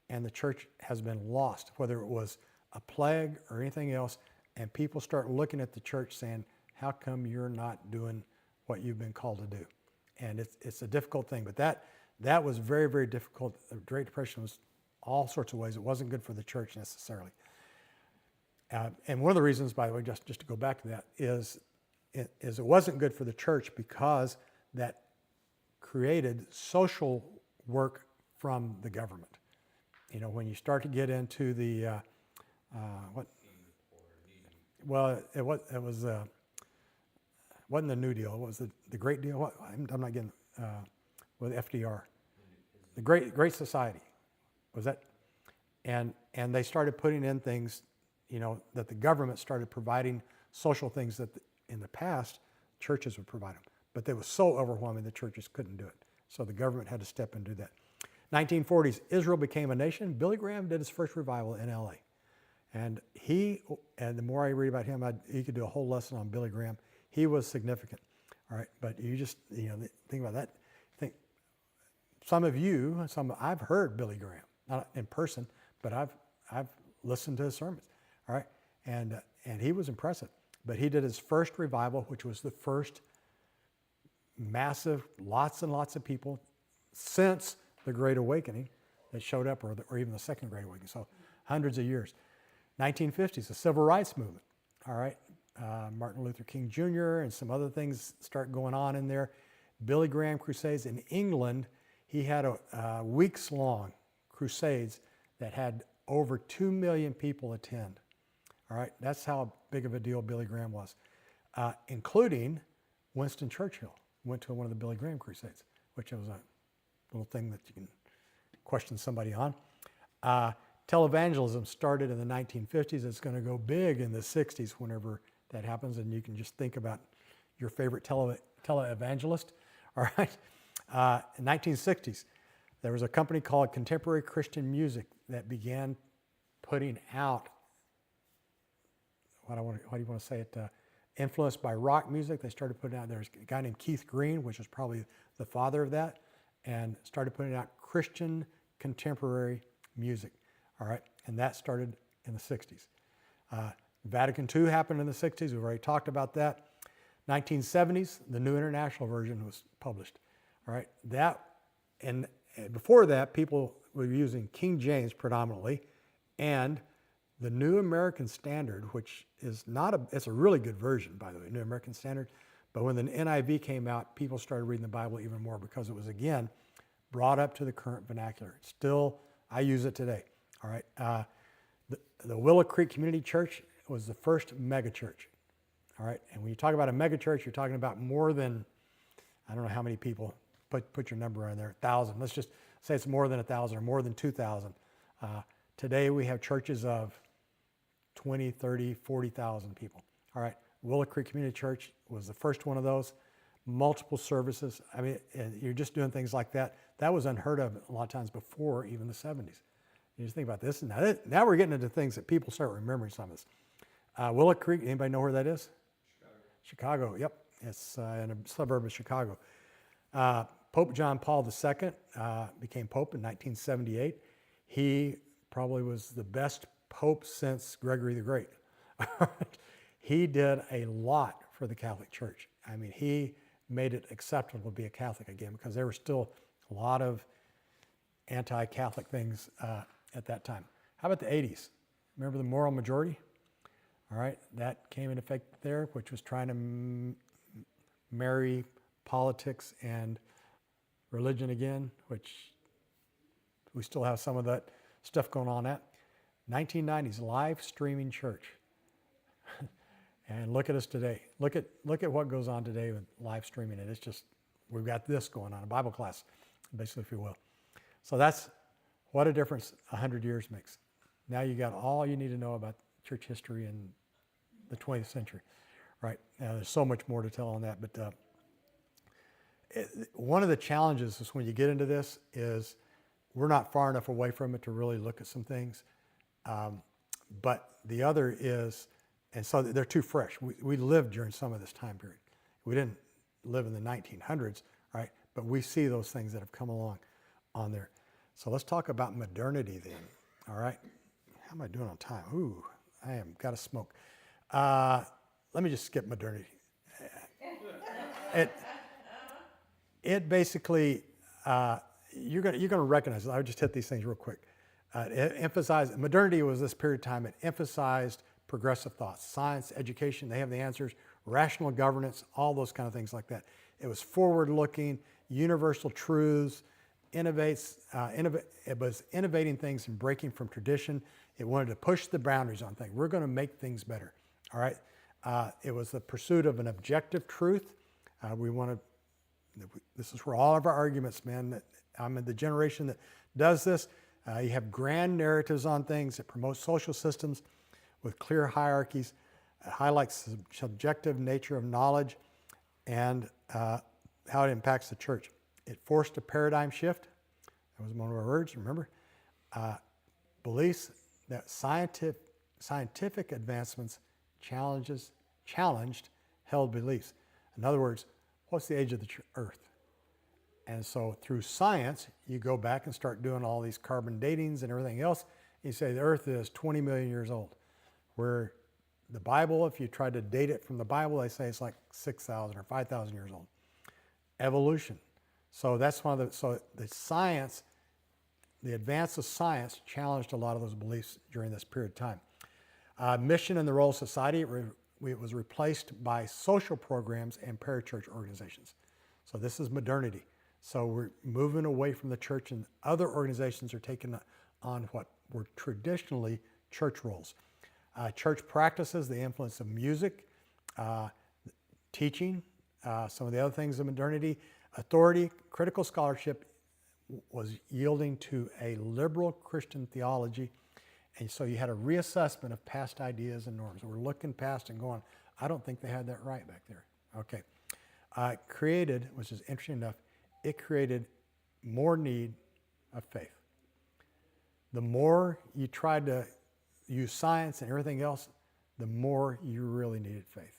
and the church has been lost, whether it was a plague or anything else, and people start looking at the church saying, how come you're not doing what you've been called to do? And it's a difficult thing, but that was very, very difficult. The Great Depression was all sorts of ways. It wasn't good for the church necessarily. And one of the reasons, by the way, just to go back to that, is it wasn't good for the church because that created social work from the government. When you start to get into the wasn't the New Deal. What was the Great Deal? I'm not getting with FDR. The Great Society was that, and they started putting in things, that the government started providing social things that in the past churches would provide them, but they was so overwhelming the churches couldn't do it. So the government had to step in and do that. 1940s, Israel became a nation. Billy Graham did his first revival in LA. And the more I read about him, you could do a whole lesson on Billy Graham. He was significant, all right? But you just, think about that. I've heard Billy Graham, not in person, but I've listened to his sermons, all right? And he was impressive. But he did his first revival, which was the first massive, lots and lots of people since the Great Awakening that showed up, or even the Second Great Awakening, so hundreds of years. 1950s, the Civil Rights Movement, all right? Martin Luther King Jr. and some other things start going on in there. Billy Graham crusades in England. He had a weeks-long crusades that had over 2 million people attend. All right, that's how big of a deal Billy Graham was, including Winston Churchill went to one of the Billy Graham crusades, which was a little thing that you can question somebody on. Televangelism started in the 1950s. It's going to go big in the 60s whenever that happens, and you can just think about your favorite televangelist. All right. 1960s, there was a company called Contemporary Christian Music that began putting out, how do you want to say it, influenced by rock music. They started putting out, there's a guy named Keith Green, which is probably the father of that, and started putting out Christian contemporary music. All right, and that started in the 60s. Vatican II happened in the 60s. We've already talked about that. 1970s, the New International Version was published. All right, and before that, people were using King James predominantly, and the New American Standard, which is it's a really good version, by the way, New American Standard. But when the NIV came out, people started reading the Bible even more because it was, again, brought up to the current vernacular. Still, I use it today. All right. The Willow Creek Community Church was the first mega church. All right. And when you talk about a mega church, you're talking about more than, I don't know how many people, put your number on there, 1,000. Let's just say it's more than 1,000 or more than 2,000. Today we have churches of 20, 30, 40,000 people. All right. Willow Creek Community Church was the first one of those. Multiple services. I mean, you're just doing things like that. That was unheard of a lot of times before even the 70s. You just think about this. Now we're getting into things that people start remembering some of this. Willow Creek, anybody know where that is? Chicago, yep. It's in a suburb of Chicago. Pope John Paul II became Pope in 1978. He probably was the best Pope since Gregory the Great. He did a lot for the Catholic Church. I mean, he made it acceptable to be a Catholic again because there were still a lot of anti-Catholic things at that time. How about the 80s? Remember the moral majority? All right, that came into effect there, which was trying to marry politics and religion again, which we still have some of that stuff going on at. 1990s, live streaming church. And look at us today. Look at what goes on today with live streaming. And it's just, we've got this going on, a Bible class, basically, if you will. So that's what a difference 100 years makes. Now you got all you need to know about church history in the 20th century, right? Now, there's so much more to tell on that, but one of the challenges is when you get into this is we're not far enough away from it to really look at some things. But the other is, and so they're too fresh. We lived during some of this time period. We didn't live in the 1900s, right? But we see those things that have come along on there. So let's talk about modernity then, all right? How am I doing on time? Ooh, I am, got to smoke. Let me just skip modernity. It basically, you're gonna recognize it. I would just hit these things real quick. It emphasized, modernity was this period of time, it emphasized progressive thoughts, science, education, they have the answers, rational governance, all those kind of things like that. It was forward-looking, universal truths, it was innovating things and breaking from tradition. It wanted to push the boundaries on things. We're going to make things better, all right? It was the pursuit of an objective truth. This is where all of our arguments, man, I'm in the generation that does this. You have grand narratives on things that promote social systems with clear hierarchies, highlights the subjective nature of knowledge and how it impacts the church. It forced a paradigm shift. That was one of our words, remember? Beliefs that scientific advancements challenged held beliefs. In other words, what's the age of the earth? And so through science, you go back and start doing all these carbon datings and everything else. You say the earth is 20 million years old. Where the Bible, if you try to date it from the Bible, they say it's like 6,000 or 5,000 years old. Evolution. So that's one of so the science, the advance of science challenged a lot of those beliefs during this period of time. Mission and the role of society, it was replaced by social programs and parachurch organizations. So this is modernity. So we're moving away from the church and other organizations are taking on what were traditionally church roles. Church practices, the influence of music, teaching, some of the other things of modernity, authority, critical scholarship was yielding to a liberal Christian theology. And so you had a reassessment of past ideas and norms. We're looking past and going, I don't think they had that right back there. Okay. Created, which is interesting enough, it created more need of faith. The more you tried to use science and everything else, the more you really needed faith.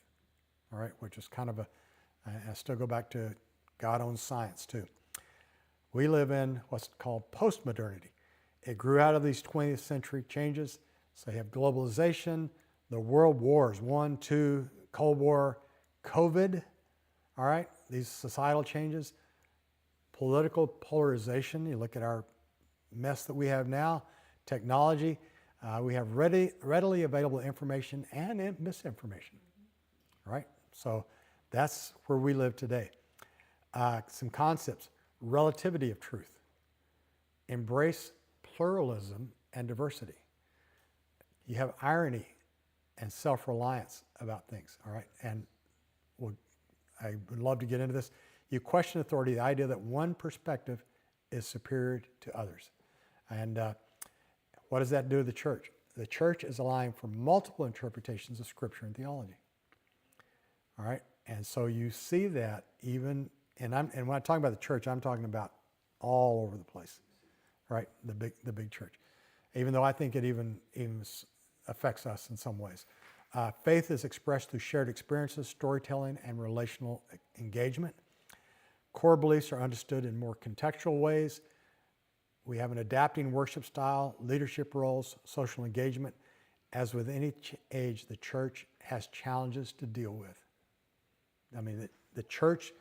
All right, which is kind of I still go back to God owns science too. We live in what's called postmodernity. It grew out of these 20th century changes. So you have globalization, the world wars, 1, 2, Cold War, COVID, all right, these societal changes, political polarization. You look at our mess that we have now, technology. We have readily available information and misinformation, right? So that's where we live today. Some concepts, relativity of truth, embrace pluralism and diversity. You have irony and self-reliance about things, all right? And I would love to get into this. You question authority, the idea that one perspective is superior to others. And what does that do to the church? The church is allowing for multiple interpretations of Scripture and theology. All right? And so you see that even, and when I talk about the church, I'm talking about all over the place, right? The big church. Even though I think it even affects us in some ways. Faith is expressed through shared experiences, storytelling, and relational engagement. Core beliefs are understood in more contextual ways. We have an adapting worship style, leadership roles, social engagement. As with any age, the church has challenges to deal with. I mean, the church,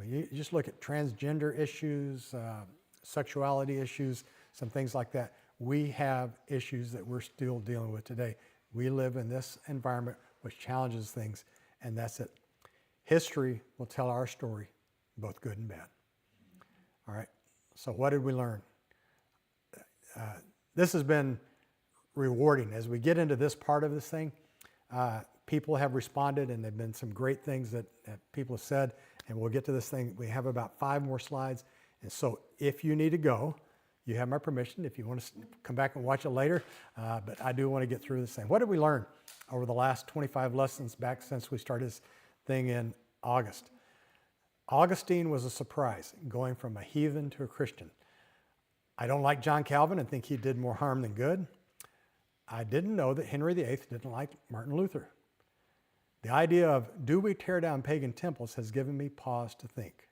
you just look at transgender issues, sexuality issues, some things like that. We have issues that we're still dealing with today. We live in this environment which challenges things, and that's it. History will tell our story, both good and bad. All right, so what did we learn? This has been rewarding. As we get into this part of this thing, people have responded, and there have been some great things that people have said, and we'll get to this thing. We have about 5 more slides, and so if you need to go, you have my permission if you want to come back and watch it later, but I do want to get through this thing. What did we learn over the last 25 lessons back since we started this thing in August? Augustine was a surprise, going from a heathen to a Christian. I don't like John Calvin and think he did more harm than good. I didn't know that Henry VIII didn't like Martin Luther. The idea of, do we tear down pagan temples, has given me pause to think.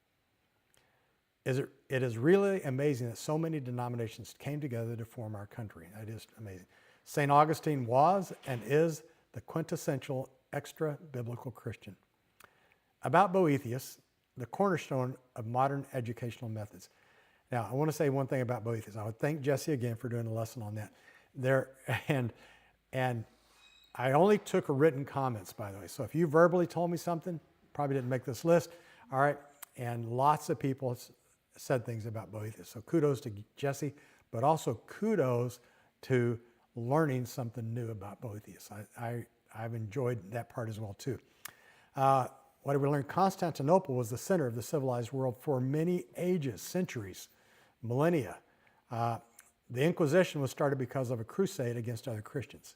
It is really amazing that so many denominations came together to form our country. That is amazing. St. Augustine was and is the quintessential extra-biblical Christian. About Boethius, the cornerstone of modern educational methods. Now, I want to say one thing about Boethius. I would thank Jesse again for doing a lesson on that. And I only took written comments, by the way. So if you verbally told me something, probably didn't make this list. All right, and lots of people said things about Boethius. So kudos to Jesse, but also kudos to learning something new about Boethius. I've enjoyed that part as well too. What did we learn? Constantinople was the center of the civilized world for many ages, centuries, millennia. The Inquisition was started because of a crusade against other Christians.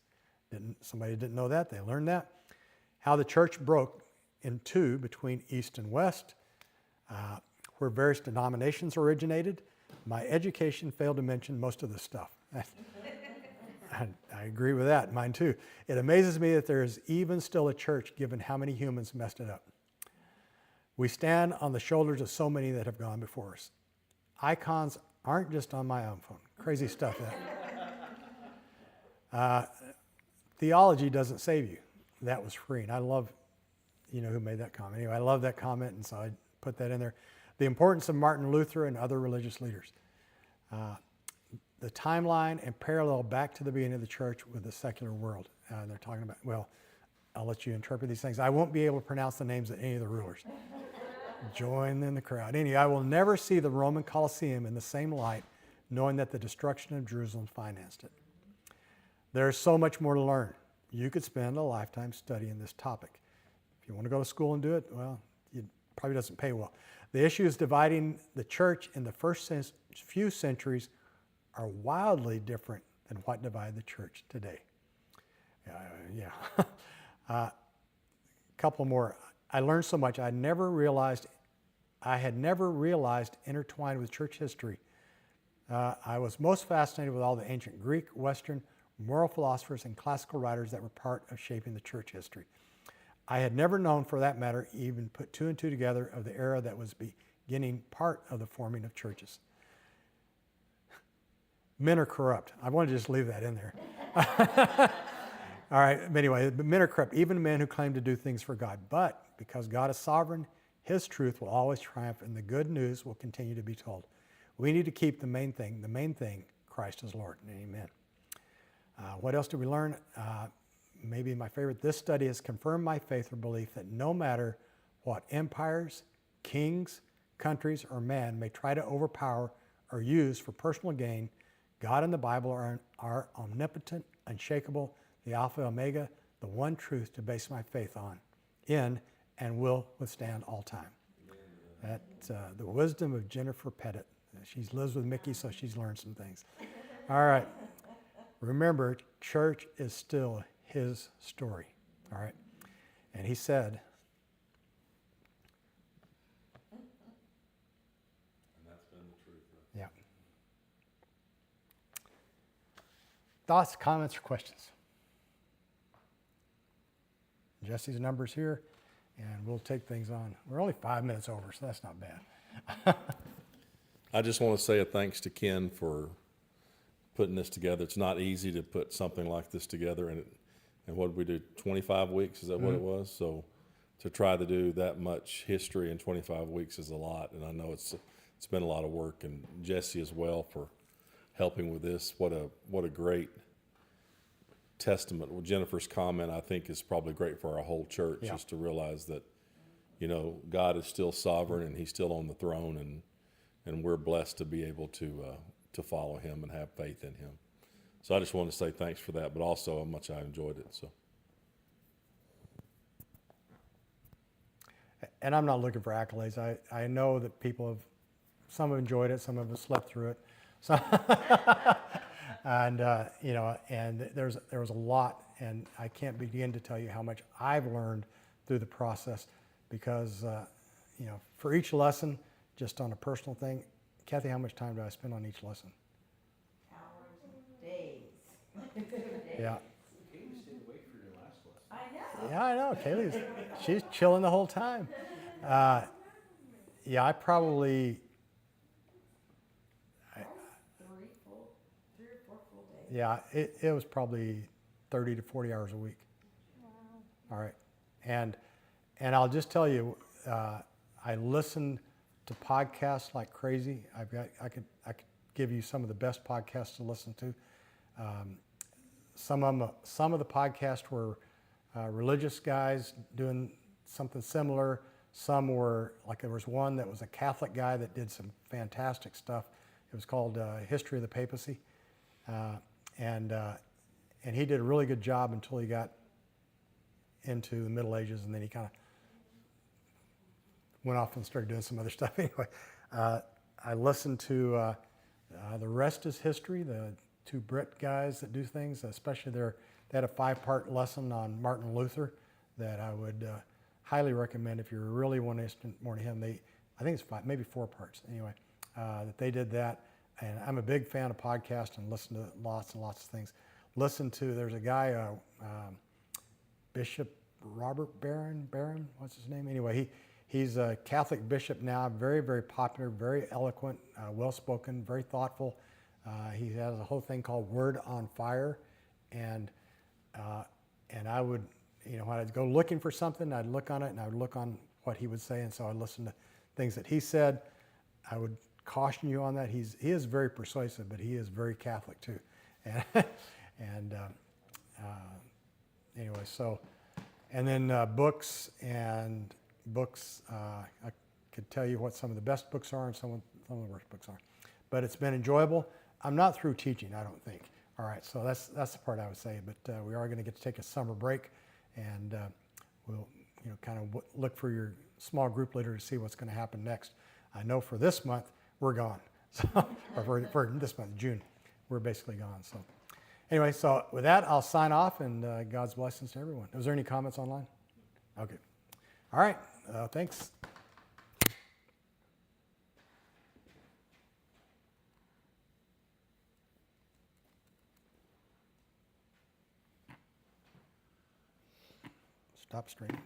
Somebody didn't know that, they learned that. How the church broke in two between East and West, where various denominations originated. My education failed to mention most of this stuff. I agree with that, mine too. It amazes me that there is even still a church given how many humans messed it up. We stand on the shoulders of so many that have gone before us. Icons aren't just on my own phone. Crazy stuff that. Theology doesn't save you. That was free. And I love, who made that comment. Anyway, I love that comment, and so I put that in there. The importance of Martin Luther and other religious leaders. The timeline and parallel back to the beginning of the church with the secular world. They're talking about, well, I'll let you interpret these things. I won't be able to pronounce the names of any of the rulers. Join in the crowd. Anyway, I will never see the Roman Colosseum in the same light, knowing that the destruction of Jerusalem financed it. There's so much more to learn. You could spend a lifetime studying this topic. If you want to go to school and do it, well, it probably doesn't pay well. The issues dividing the church in the first few centuries are wildly different than what divided the church today. A couple more. I learned so much. I had never realized intertwined with church history. I was most fascinated with all the ancient Greek, Western, moral philosophers, and classical writers that were part of shaping the church history. I had never known, for that matter, even put 2 and 2 together of the era that was beginning part of the forming of churches. Men are corrupt. I want to just leave that in there. All right, but anyway, men are corrupt, even men who claim to do things for God. But because God is sovereign, His truth will always triumph, and the good news will continue to be told. We need to keep the main thing, Christ is Lord. Amen. What else did we learn? Maybe my favorite, this study has confirmed my faith or belief that no matter what empires, kings, countries, or man may try to overpower or use for personal gain, God and the Bible are omnipotent, unshakable, the Alpha Omega, the one truth to base my faith in, and will withstand all time. That's the wisdom of Jennifer Pettit. She lives with Mickey, so she's learned some things. All right. Remember, church is still His story. All right. And He said, and that's been the truth. Yeah. Thoughts, comments, or questions? Jesse's number's here, and we'll take things on. We're only 5 minutes over, so that's not bad. I just want to say a thanks to Ken for putting this together. It's not easy to put something like this together, and what did we do, 25 weeks? Is that what it was? So to try to do that much history in 25 weeks is a lot, and I know it's been a lot of work, and Jesse as well for helping with this. What a great testament. Well, Jennifer's comment, I think, is probably great for our whole church, Yeah. just to realize that, God is still sovereign and he's still on the throne, and we're blessed to be able to follow him and have faith in him. So I just want to say thanks for that, but also how much I enjoyed it. So And I'm not looking for accolades. I know that some have enjoyed it, some have slept through it. So, and, and there was a lot, and I can't begin to tell you how much I've learned through the process because, for each lesson, just on a personal thing, Kathy, how much time do I spend on each lesson? Hours, days. Yeah. Katie stayed awake for your last lesson. I know. Yeah, I know. She's chilling the whole time. I probably, 3 or 4 full days. yeah, it was probably 30 to 40 hours a week. All right. And I'll just tell you, I listen to podcasts like crazy. I could give you some of the best podcasts to listen to. Some of the podcasts were religious guys doing something similar. Some were, like there was one that was a Catholic guy that did some fantastic stuff. It was called History of the Papacy. And he did a really good job until he got into the Middle Ages, and then he kind of went off and started doing some other stuff. Anyway, I listened to The Rest is History, the 2 Brit guys that do things, especially they had a 5-part lesson on Martin Luther that I would highly recommend if you really want to listen more to him. I think it's 5, maybe 4 parts. Anyway, that they did that, and I'm a big fan of podcasts and listen to lots and lots of things. There's a guy, Bishop Robert Barron, what's his name? Anyway, he's a Catholic bishop now, very, very popular, very eloquent, well-spoken, very thoughtful. He has a whole thing called Word on Fire, and I would, when I'd go looking for something, I'd look on it and I would look on what he would say, and so I'd listen to things that he said. I would caution you on that. He is very persuasive, but he is very Catholic too, and anyway, so. And then books. I could tell you what some of the best books are and some of the worst books are. But it's been enjoyable. I'm not through teaching, I don't think. All right, so that's the part I would say. But we are going to get to take a summer break, and we'll kind of look for your small group leader to see what's going to happen next. I know for this month we're gone, so or for this month, June, we're basically gone. So. Anyway, so with that, I'll sign off, and God's blessings to everyone. Was there any comments online? Okay. All right. Thanks. Stop streaming.